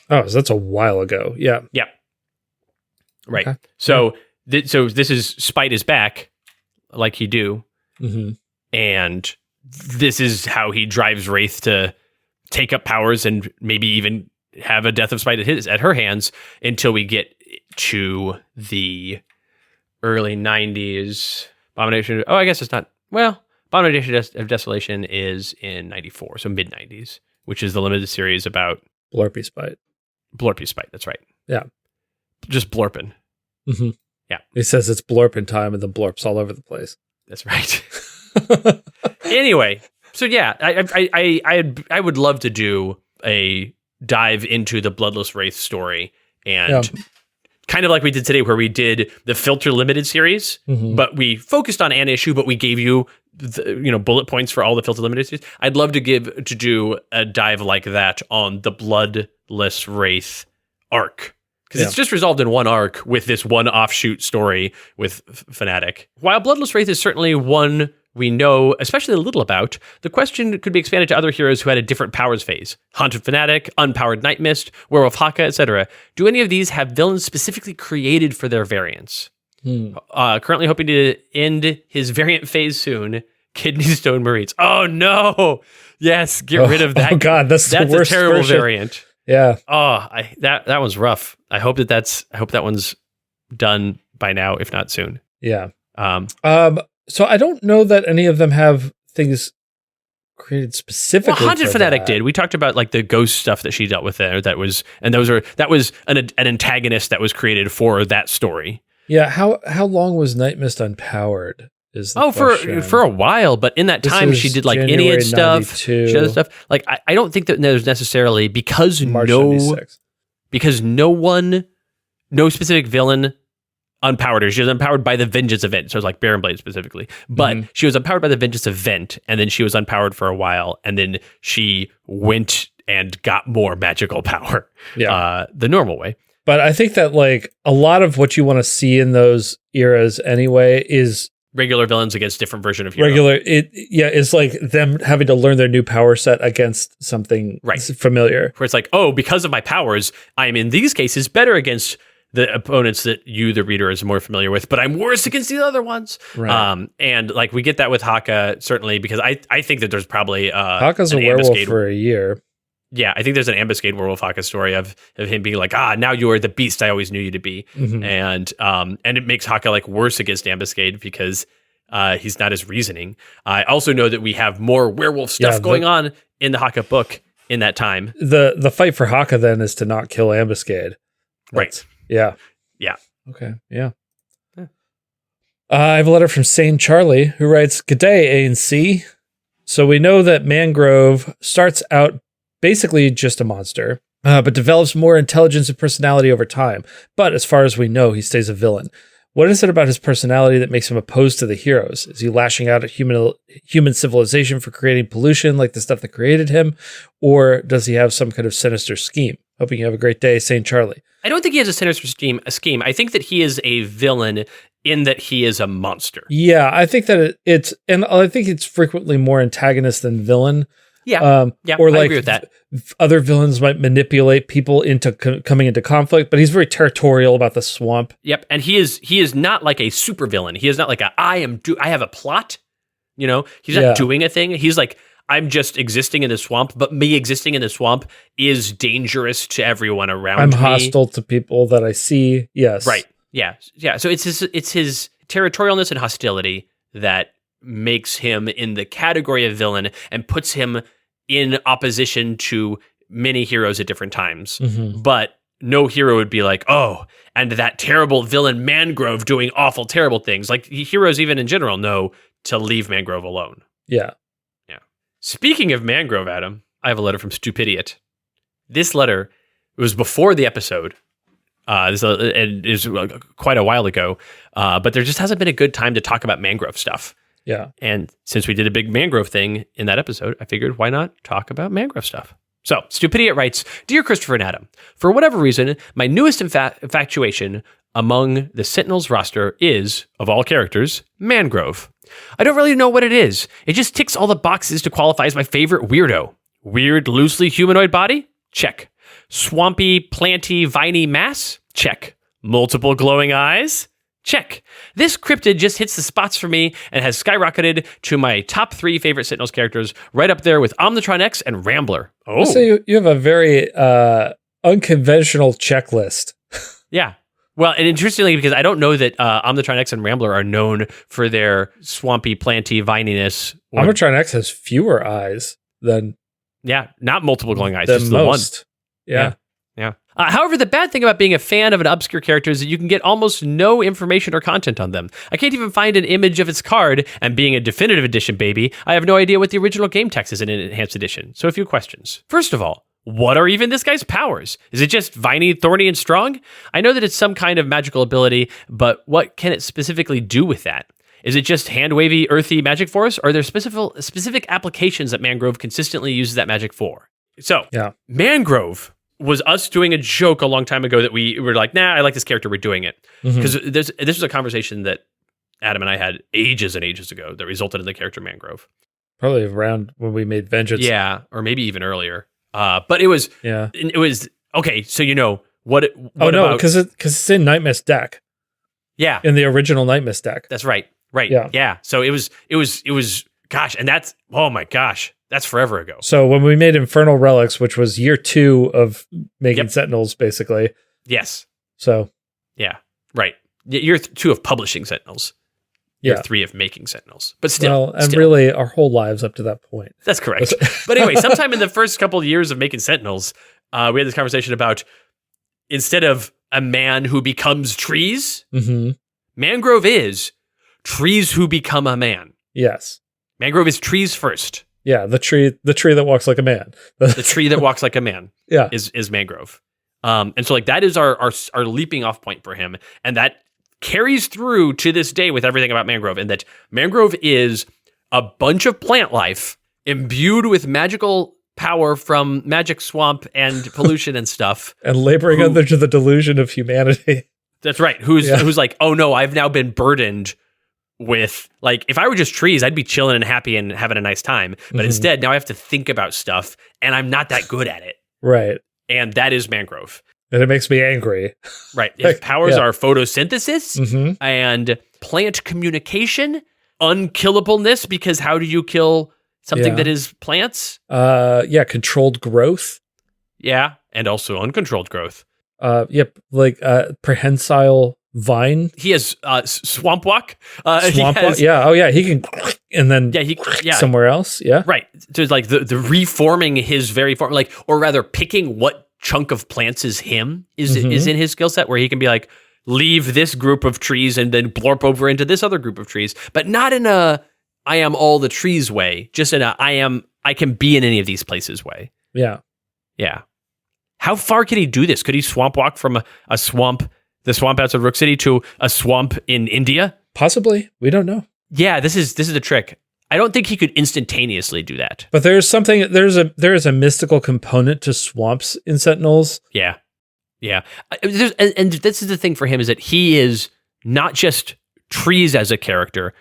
Oh, so that's a while ago. Yeah. Yeah. Right. Okay. So this is Spite is back, like you do, and this is how he drives Wraith to take up powers and maybe even have a death of spite at her hands until we get to the early 90s. Abomination. Oh, I guess it's not. Well, Abomination of Desolation is in 94, so mid 90s, which is the limited series about Blorpy Spite. Blorpy Spite. That's right. Yeah. Just blorping. Mm-hmm. Yeah. He says it's blorping time and the blorps all over the place. That's right. Anyway, so yeah, I would love to do a dive into the Bloodless Wraith story and kind of like we did today, where we did the F.I.L.T.E.R limited series, but we focused on an issue, but we gave you bullet points for all the F.I.L.T.E.R limited series. I'd love to do a dive like that on the Bloodless Wraith arc. Because it's just resolved in one arc with this one offshoot story with Fanatic. While Bloodless Wraith is certainly one we know especially a little about, the question could be expanded to other heroes who had a different powers phase. Haunted Fanatic, Unpowered Night Mist, Werewolf Haka, etc. Do any of these have villains specifically created for their variants? Currently hoping to end his variant phase soon. Kidney Stone Marines. Oh no! Yes, get rid of that. Oh god, that's the worst a terrible version. Variant. Yeah. Oh, that one's rough. I hope that one's done by now, if not soon. Yeah. So I don't know that any of them have things created specifically. Well, Haunted Fanatic did. We talked about like the ghost stuff that she dealt with there. That was an antagonist that was created for that story. Yeah. How long was Night Mist unpowered? Is the question. for a while, but in that time she did like Inead stuff, she did other stuff. Like I don't think that there's necessarily because no specific villain unpowered her. She was unpowered by the Vengeance event, so it was like Baron Blade specifically. But she was unpowered by the Vengeance event, and then she was unpowered for a while, and then she went and got more magical power. Yeah, the normal way. But I think that like a lot of what you want to see in those eras anyway is regular villains against different version of hero. It's like them having to learn their new power set against something familiar. Where it's like, oh, because of my powers, I am in these cases better against the opponents that you, the reader, is more familiar with, but I'm worse against the other ones. Right. And like we get that with Haka, certainly, because I think that there's probably Haka's a werewolf for a year. Yeah, I think there's an Ambuscade Werewolf Haka story of him being like, now you are the beast I always knew you to be. And it makes Haka like worse against Ambuscade because he's not as reasoning. I also know that we have more werewolf stuff going on in the Haka book in that time. The fight for Haka then is to not kill Ambuscade. Right. Yeah. Yeah. Okay. Yeah. I have a letter from Sane Charlie who writes, "Good day, A and C. So we know that Mangrove starts out basically just a monster, but develops more intelligence and personality over time. But as far as we know, he stays a villain. What is it about his personality that makes him opposed to the heroes? Is he lashing out at human civilization for creating pollution like the stuff that created him? Or does he have some kind of sinister scheme? Hoping you have a great day, St. Charlie." I don't think he has a sinister scheme. I think that he is a villain in that he is a monster. Yeah, I think that I think it's frequently more antagonist than villain. Yeah, or like I agree with that. Other villains might manipulate people into coming into conflict, but he's very territorial about the swamp. Yep, and he is not like a super villain. He is not like I have a plot. He's not doing a thing. He's like, I'm just existing in the swamp, but me existing in the swamp is dangerous to everyone around me. I'm hostile to people that I see. Yes, right. Yeah. So it's his territorialness and hostility that makes him in the category of villain and puts him in opposition to many heroes at different times. But no hero would be like, oh, and that terrible villain Mangrove doing awful, terrible things. Like heroes, even in general, know to leave Mangrove alone. Yeah. Speaking of Mangrove, Adam, I have a letter from Stupidiot. This letter was before the episode. It is quite a while ago, but there just hasn't been a good time to talk about Mangrove stuff. Yeah. And since we did a big Mangrove thing in that episode, I figured why not talk about Mangrove stuff. So, Stupidiot writes, "Dear Christopher and Adam, for whatever reason, my newest infatuation among the Sentinels roster is, of all characters, Mangrove. I don't really know what it is. It just ticks all the boxes to qualify as my favorite weirdo. Weird, loosely humanoid body? Check. Swampy, planty, viney mass? Check. Multiple glowing eyes? Check. This cryptid just hits the spots for me and has skyrocketed to my top 3 favorite Sentinels characters, right up there with Omnitron X and Rambler." Oh. So you have a very unconventional checklist. Yeah. Well, and interestingly, because I don't know that Omnitron X and Rambler are known for their swampy, planty, vininess. Omnitron X has fewer eyes than... Yeah, not multiple glowing eyes, just the one. Yeah. However, the bad thing about being a fan of an obscure character is that you can get almost no information or content on them. I can't even find an image of its card, and being a definitive edition baby, I have no idea what the original game text is in an enhanced edition. So a few questions. First of all, what are even this guy's powers? Is it just viney, thorny, and strong? I know that it's some kind of magical ability, but what can it specifically do with that? Is it just hand-wavy, earthy magic force, or are there specific applications that Mangrove consistently uses that magic for? So, Mangrove was us doing a joke a long time ago that we were like, nah, I like this character, we're doing it. Because this was a conversation that Adam and I had ages and ages ago that resulted in the character Mangrove. Probably around when we made Vengeance. Yeah, or maybe even earlier. But it was, okay, so what about... because it's in Nightmist deck. Yeah. In the original Nightmist deck. That's right. Right. Yeah. Yeah. So it was, gosh, and that's, oh my gosh, that's forever ago. So when we made Infernal Relics, which was year 2 of making Sentinels, basically. Yes. So. Yeah. Right. Year 2 of publishing Sentinels. Year 3 of making Sentinels. But still. Really our whole lives up to that point. That's correct. But anyway, sometime in the first couple of years of making Sentinels, we had this conversation about instead of a man who becomes trees, Mangrove is trees who become a man. Yes. Mangrove is trees first. Yeah, the tree that walks like a man. The tree that walks like a man. Yeah. Is Mangrove. And so that is our leaping off point for him. And that carries through to this day with everything about Mangrove. And that Mangrove is a bunch of plant life imbued with magical power from magic swamp and pollution and stuff. And laboring under the delusion of humanity. That's right. Who's like, oh no, I've now been burdened with, like, if I were just trees, I'd be chilling and happy and having a nice time. But instead, now I have to think about stuff, and I'm not that good at it. Right. And that is Mangrove. And it makes me angry. Right. His powers are photosynthesis and plant communication, unkillableness, because how do you kill something that is plants? Controlled growth. Yeah, and also uncontrolled growth. Prehensile vine. He has swamp walk. Walk. Yeah. Oh yeah. He can, and then somewhere else. Yeah. Right. So it's like the reforming his very form, like, or rather picking what chunk of plants is him is in his skill set, where he can be like, leave this group of trees and then blorp over into this other group of trees, but not in a I am all the trees way, just in a I can be in any of these places way. Yeah. Yeah. How far could he do this? Could he swamp walk from a swamp, the swamp outside Rook City, to a swamp in India? Possibly. We don't know. Yeah, this is the trick. I don't think he could instantaneously do that. But there is a mystical component to swamps in Sentinels. Yeah. Yeah. And this is the thing for him, is that he is not just trees as a character,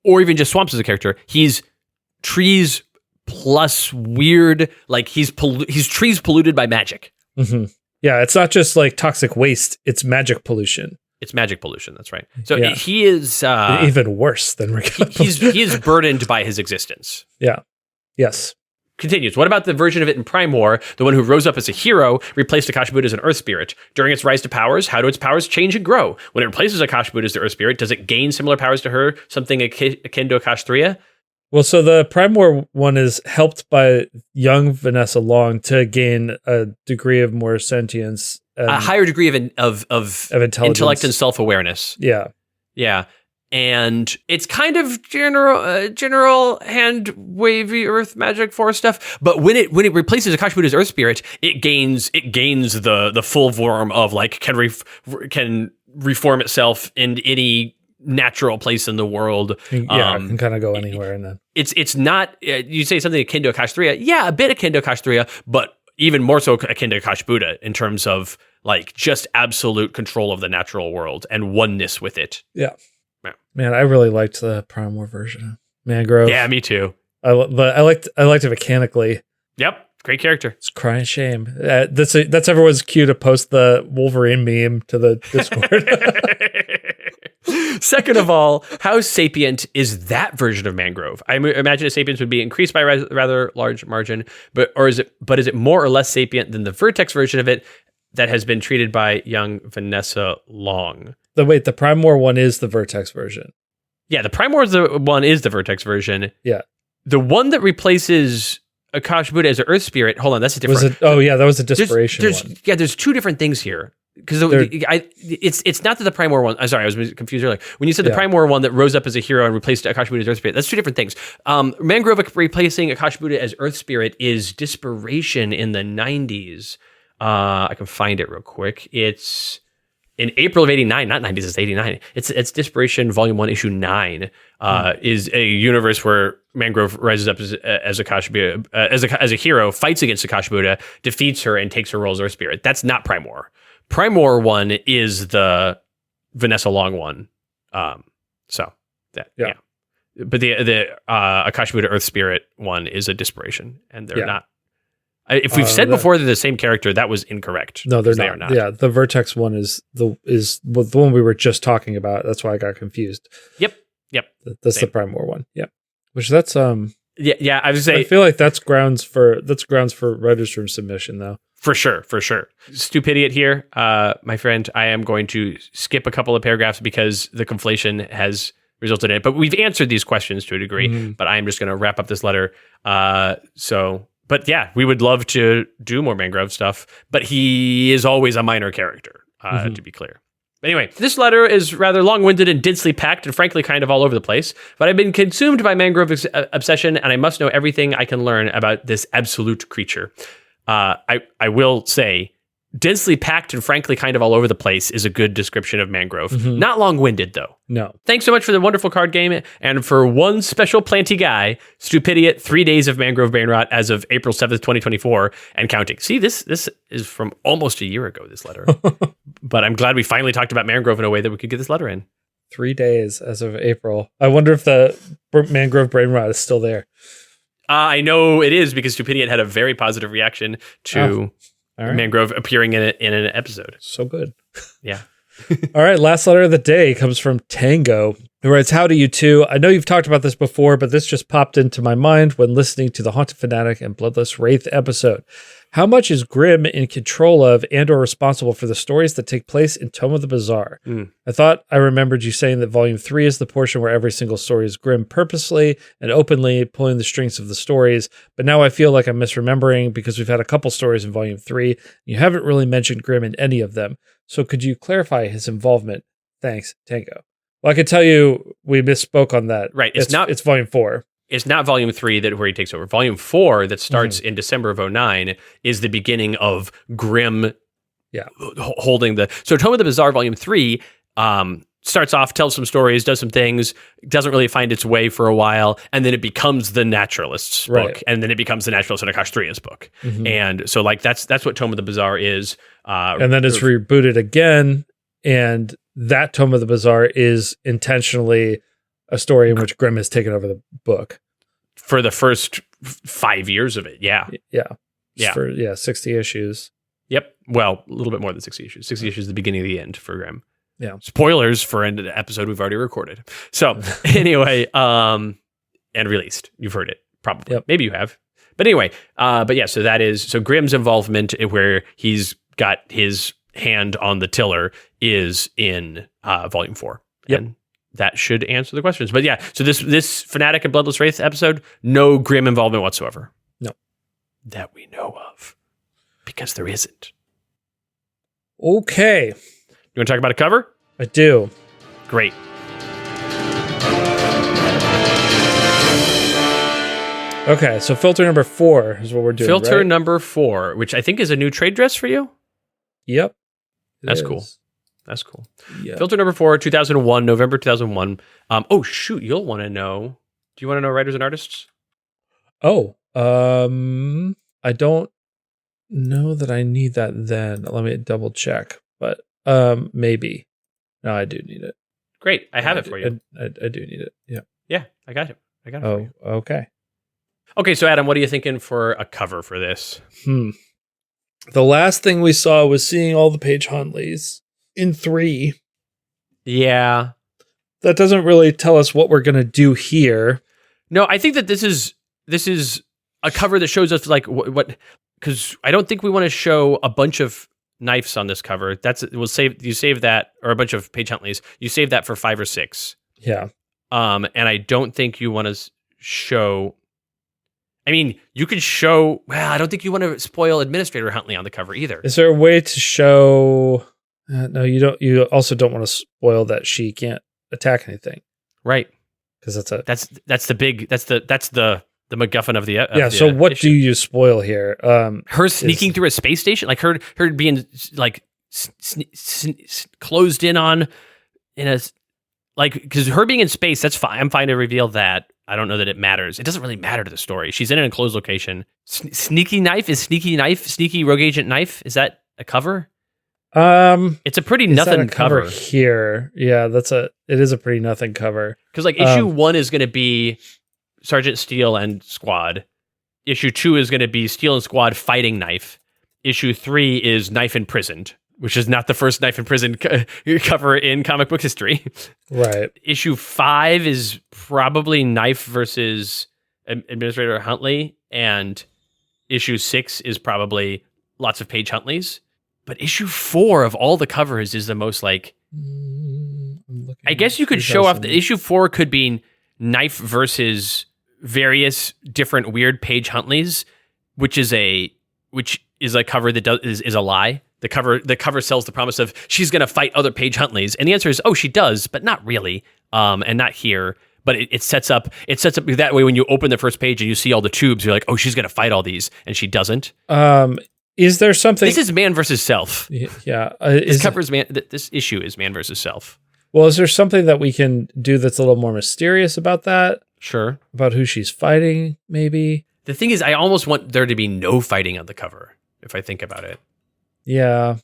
or even just swamps as a character. He's trees plus weird, like he's trees polluted by magic. Yeah, it's not just like toxic waste, it's magic pollution. It's magic pollution, that's right. So he is even worse than he is burdened by his existence. Yeah. Yes. Continues. What about the version of it in Prime War, the one who rose up as a hero, replaced Akash Buddha as an Earth Spirit? During its rise to powers, how do its powers change and grow? When it replaces Akash Buddha as the Earth Spirit, does it gain similar powers to her, something akin to Akash 3? Well, so the Prime War one is helped by young Vanessa Long to gain a degree of more sentience, a higher degree of intelligence, intellect and self-awareness. Yeah, yeah, and it's kind of general hand wavy Earth magic force stuff. But when it replaces Akash Buddha's Earth Spirit, it gains the full form of like can reform itself in any natural place in the world. Yeah, it can kind of go anywhere. And then it's not, you say something akin to Akash 3. Yeah, a bit akin to Akash 3, but even more so akin to Akash Buddha in terms of like just absolute control of the natural world and oneness with it. Yeah. Man, I really liked the Prime War version. Mangrove. Yeah, me too. I liked it mechanically. Yep. Great character. It's crying shame. That's everyone's cue to post the Wolverine meme to the Discord. Second of all, how sapient is that version of Mangrove? I imagine a sapience would be increased by a rather large margin, but is it more or less sapient than the Vertex version of it that has been treated by young Vanessa Long? The Primor one is the Vertex version. Yeah, the Primor one is the Vertex version. Yeah. The one that replaces Akash Buddha as an Earth Spirit, hold on, that's a different... that was a Disparation one. Yeah, there's two different things here. Because it's not that the Primor one... I'm sorry, I was confused earlier. When you said the Primor one that rose up as a hero and replaced Akash Buddha as Earth Spirit, that's two different things. Mangrove replacing Akash Buddha as Earth Spirit is Disparation in the 90s. I can find it real quick. It's... in April of 89, not 90s, it's 89. It's Disparation Volume 1, Issue 9, is a universe where Mangrove rises up as Akash Buddha, as a hero, fights against Akash Buddha, defeats her, and takes her role as Earth Spirit. That's not Primor. Primor one is the Vanessa Long one. But the Akash Buddha Earth Spirit one is a Disparation, and they're not. If we've said before they're the same character, that was incorrect. No, they are not. Yeah, the Vertex one is the one we were just talking about. That's why I got confused. Yep. That's the Primor one. Yep. Which that's Yeah. I would say. I feel like that's grounds for Writers Room submission though. For sure. Stupidiot here, my friend. I am going to skip a couple of paragraphs because the conflation has resulted in it. But we've answered these questions to a degree. But I am just going to wrap up this letter. But yeah, we would love to do more Mangrove stuff, but he is always a minor character, to be clear. But anyway, this letter is rather long-winded and densely packed and frankly kind of all over the place, but I've been consumed by Mangrove obsession and I must know everything I can learn about this absolute creature. I will say, densely packed and frankly kind of all over the place is a good description of Mangrove. Not long-winded, though. No. Thanks so much for the wonderful card game. And for one special planty guy, Stupidiot, 3 days of Mangrove Brainrot as of April 7th, 2024, and counting. See, this is from almost a year ago, this letter. But I'm glad we finally talked about Mangrove in a way that we could get this letter in. 3 days as of April. I wonder if the Mangrove Brainrot is still there. I know it is because Stupidiot had a very positive reaction to... All right. Mangrove appearing in an episode. So good. Yeah. All right. Last letter of the day comes from Tango, who writes, "Howdy, you two. I know you've talked about this before, but this just popped into my mind when listening to the Haunted Fanatic and Bloodless Wraith episode. How much is Grimm in control of and or responsible for the stories that take place in Tome of the Bizarre? I thought I remembered you saying that Volume 3 is the portion where every single story is Grimm purposely and openly pulling the strings of the stories, but now I feel like I'm misremembering because we've had a couple stories in Volume 3. And you haven't really mentioned Grimm in any of them. So could you clarify his involvement? Thanks, Tango." Well, I could tell you we misspoke on that. Right. It's Volume 4. It's not Volume 3 where he takes over. Volume 4 that starts in December of 2009 is the beginning of Grimm holding the... So Tome of the Bizarre Volume 3 starts off, tells some stories, does some things, doesn't really find its way for a while, and then it becomes the Naturalist's book, and then it becomes the Naturalist and Akash 3's book. And so like that's what Tome of the Bizarre is. And then it's rebooted again, and that Tome of the Bizarre is intentionally a story in which Grimm has taken over the book for the first 5 years of it. Yeah. 60 issues. Yep. Well, a little bit more than 60 issues. 60 issues is the beginning of the end for Grimm. Yeah. Spoilers for an episode we've already recorded. So anyway, and released. You've heard it probably. Yep. Maybe you have. But anyway, so Grimm's involvement where he's got his hand on the tiller is in Volume 4. Yep. And that should answer the questions. But yeah, so this Fanatic and Bloodless Wraith episode, no Grimm involvement whatsoever. No. That we know of. Because there isn't. Okay. You want to talk about a cover? I do. Great. Okay, so filter number 4 is what we're doing. Filter number 4, which I think is a new trade dress for you? Yep. That's cool. That's cool. Yep. Filter number 4, 2001, November 2001. Oh, shoot. You'll want to know. Do you want to know writers and artists? Oh, I don't know that I need that then. Let me double check. But maybe. No, I do need it. Great. I have it for you. I do need it. Yeah. Yeah, I got it. For you. Okay. Okay, so Adam, what are you thinking for a cover for this? The last thing we saw was seeing all the Paige Huntlys in 3. Yeah. that doesn't really tell us what we're going to do here. No, I think that this is a cover that shows us like what because I don't think we want to show a bunch of knives on this cover. You save that, or a bunch of Paige Huntleys. You save that for 5 or 6. Yeah. And I don't think you want to show. I mean, you could show. Well, I don't think you want to spoil Administrator Huntley on the cover either. Is there a way to show? No, you don't. You also don't want to spoil that she can't attack anything, right? Because that's the MacGuffin of the So what issue. Do you spoil here? Her sneaking through a space station, like her being like closed in on in a like because her being in space. That's fine. I'm fine to reveal that. I don't know that it matters. It doesn't really matter to the story. She's in an enclosed location. Sneaky Knife? Sneaky Rogue Agent Knife? Is that a cover? It's a pretty nothing cover here. Yeah, it is a pretty nothing cover. Because like issue 1 is going to be Sergeant Steele and Squad. Issue 2 is going to be Steele and Squad fighting Knife. Issue 3 is Knife imprisoned, which is not the first Knife imprisoned cover in comic book history. Right. Issue 5 is probably Knife versus Administrator Huntley, and issue 6 is probably lots of Paige Huntleys. But issue 4 of all the covers is the most like. I guess you could show off. Issue 4 could be Knife versus various different weird Paige Huntleys, which is a cover that is a lie. The cover sells the promise of she's going to fight other Paige Huntleys, and the answer is she does, but not really, and not here. But it sets up that way when you open the first page and you see all the tubes, you're like, she's going to fight all these, and she doesn't. Is there something? This is Man versus Self. Yeah, this issue is Man versus Self. Well, is there something that we can do that's a little more mysterious about that? Sure. About who she's fighting, maybe. The thing is, I almost want there to be no fighting on the cover, if I think about it. Yeah.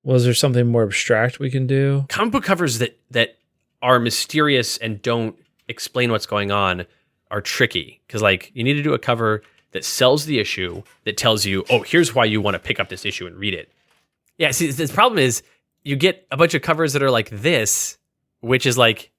Well, is there something more abstract we can do? Comic book covers that are mysterious and don't explain what's going on are tricky. Because, like, you need to do a cover that sells the issue, that tells you, here's why you want to pick up this issue and read it. Yeah, see, the problem is you get a bunch of covers that are like this, which is like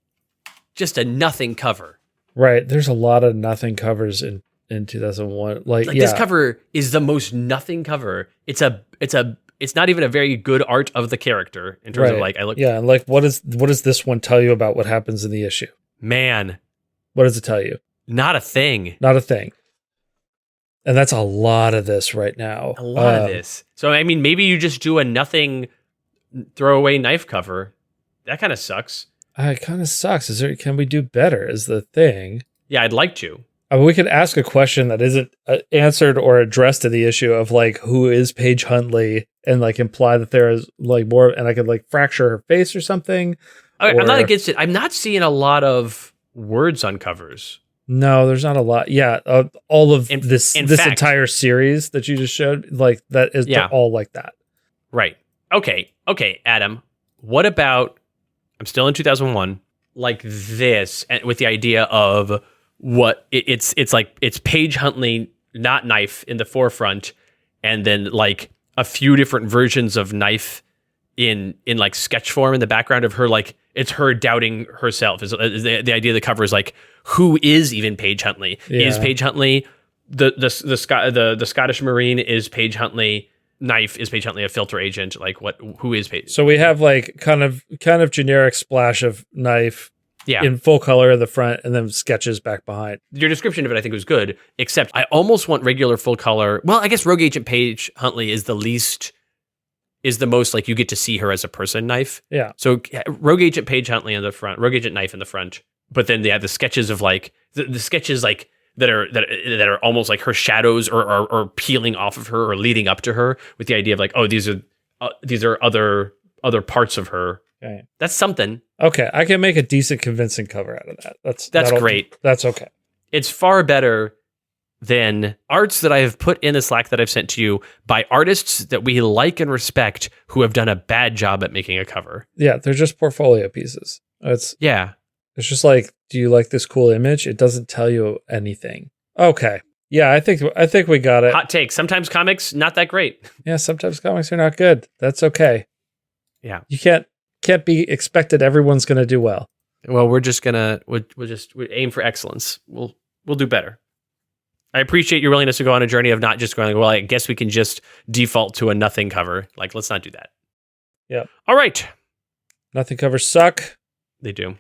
just a nothing cover. Right. There's a lot of nothing covers in 2001. This cover is the most nothing cover. It's not even a very good art of the character in terms of like I look. Yeah, and like what does this one tell you about what happens in the issue? Man, what does it tell you? Not a thing. Not a thing. And that's a lot of this right now. A lot of this. So I mean, maybe you just do a nothing throwaway knife cover. That kind of sucks. It kind of sucks. Can we do better? Is the thing? Yeah, I'd like to. I mean, we could ask a question that isn't answered or addressed to the issue of like who is Paige Huntly, and like imply that there is like more, and I could like fracture her face or something. I'm not against it. I'm not seeing a lot lot words on covers. No, there's not a lot. Yeah, all of this entire series that you just showed, like that is all like that. Right. Okay, Adam. What about? I'm still in 2001, like this, with the idea of what it's like. It's Paige Huntly, not Knife, in the forefront, and then like a few different versions of Knife in like sketch form in the background of her. Like it's her doubting herself. Is the idea of the cover is like, who is even Paige Huntly? Yeah. Is Paige Huntly the Scottish Marine? Is Paige Huntly Knife? Is Paige Huntly a F.I.L.T.E.R agent? Like what? Who is Paige? So we have like kind of generic splash of Knife, in full color in the front, and then sketches back behind. Your description of it, I think, was good. Except I almost want regular full color. Well, I guess Rogue Agent Paige Huntly is the most like you get to see her as a person Knife. Yeah. So Rogue Agent Paige Huntly in the front, Rogue Agent Knife in the front. But then they have the sketches of like the sketches like that are almost like her shadows or peeling off of her or leading up to her, with the idea of like, these are other parts of her. Okay. That's something. Okay, I can make a decent, convincing cover out of that. That's great. That's okay. It's far better than arts that I have put in the Slack that I've sent to you by artists that we like and respect who have done a bad job at making a cover. Yeah, they're just portfolio pieces. It's just like, do you like this cool image? It doesn't tell you anything. Okay. Yeah, I think we got it. Hot take. Sometimes comics not that great. Yeah, sometimes comics are not good. That's okay. Yeah. You can't be expected everyone's going to do well. Well, we're just gonna we'll aim for excellence. We'll do better. I appreciate your willingness to go on a journey of not just going, well, I guess we can just default to a nothing cover. Like, let's not do that. Yeah. All right. Nothing covers suck. They do.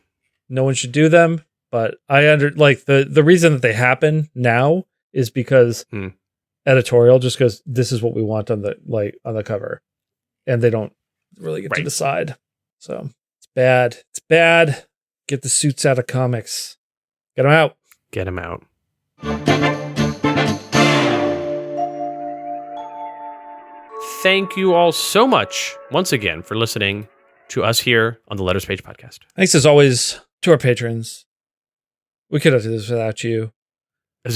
No one should do them. But the reason that they happen now is because editorial just goes, this is what we want on the cover, and they don't really get to decide. So it's bad. It's bad. Get the suits out of comics. Get them out. Get them out. Thank you all so much once again for listening to us here on the Letters Page podcast. Thanks as always to our patrons. We could not do this without you. We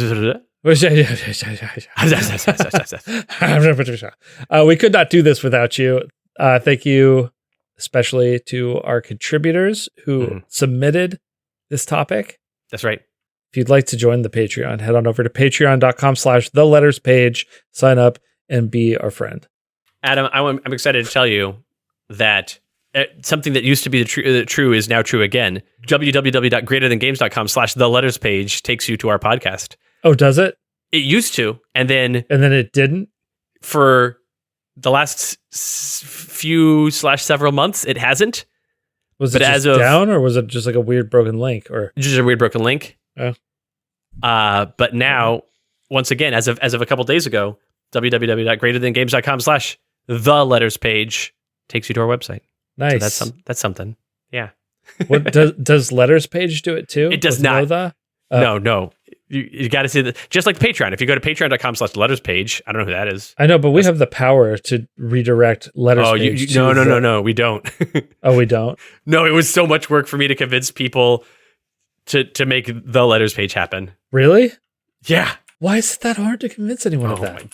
could not do this without you. Thank you especially to our contributors who submitted this topic. That's right. If you'd like to join the Patreon, head on over to patreon.com/theletterspage, sign up, and be our friend. Adam, I'm excited to tell you that something that used to be true is now true again. www.greaterthangames.com/theletterspage takes you to our podcast. Oh, does it? It used to, and then it didn't? For the last few / several months, it hasn't. Was it just down, or was it just like a weird broken link? Or just a weird broken link? Oh. But now, once again, as of a couple days ago, www.greaterthangames.com/theletterspage takes you to our website. Nice. So that's something. Yeah. What does Letters Page do it too? It does not. No. You got to see that. Just like Patreon. If you go to patreon.com/letterspage, I don't know who that is. I know, but we have the power to redirect Letters Page. No, we don't. Oh, we don't? No, it was so much work for me to convince people to make the Letters Page happen. Really? Yeah. Why is it that hard to convince anyone of that? I'm not here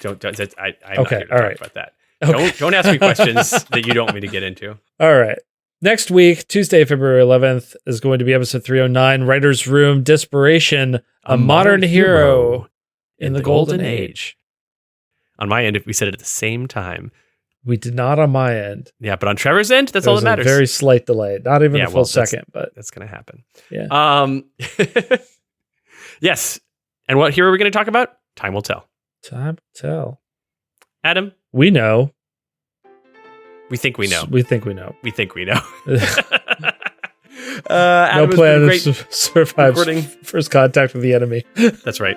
to talk about that. Okay. Don't ask me questions that you don't want me to get into. All right. Next week, Tuesday, February 11th, is going to be episode 309, Writers Room, Disparation, a modern hero in the Golden Age. On my end, if we said it at the same time. We did not on my end. Yeah, but on Trevor's end, that's all that matters. A very slight delay. Not even a full second, but that's going to happen. Yeah. Yes. And what hero are we going to talk about? Time will tell. Time will tell. Adam? We know. We think we know. We think we know. We think we know. No plan to survive first contact with the enemy. That's right.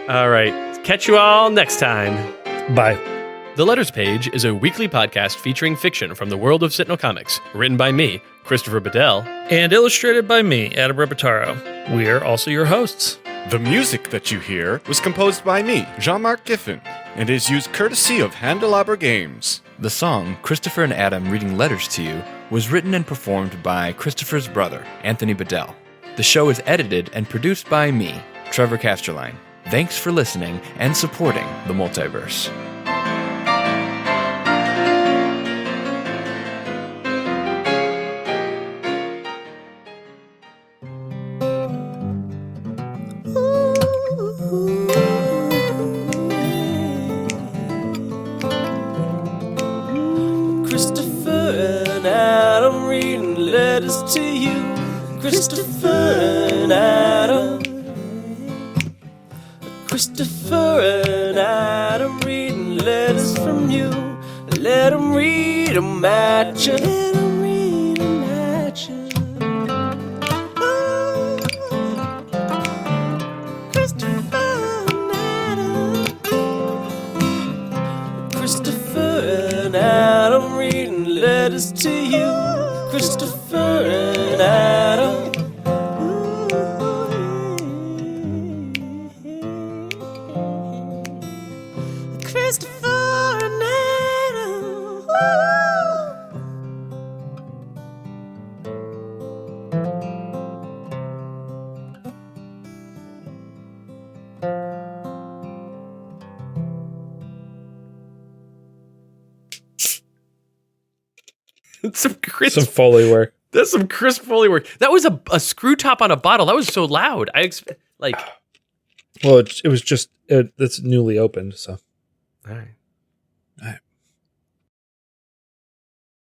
All right. Catch you all next time. Bye. The Letters Page is a weekly podcast featuring fiction from the world of Sentinel Comics, written by me, Christopher Bedell, and illustrated by me, Adam Repertaro. We're also your hosts. The music that you hear was composed by me, Jean-Marc Giffen, and is used courtesy of Handelabra Games. The song, Christopher and Adam Reading Letters to You, was written and performed by Christopher's brother, Anthony Bedell. The show is edited and produced by me, Trevor Casterline. Thanks for listening and supporting the multiverse. To you, Christopher and Adam. Christopher and Adam reading letters from you. Let them read them at you. Let them read them at you. Oh, Christopher and Adam. Christopher and Adam reading letters to you. Christopher and Adam. Christopher and Adam. Some Foley work. That's some crisp Foley work. That was a screw top on a bottle. That was so loud. Well, it was just it's newly opened, so. All right.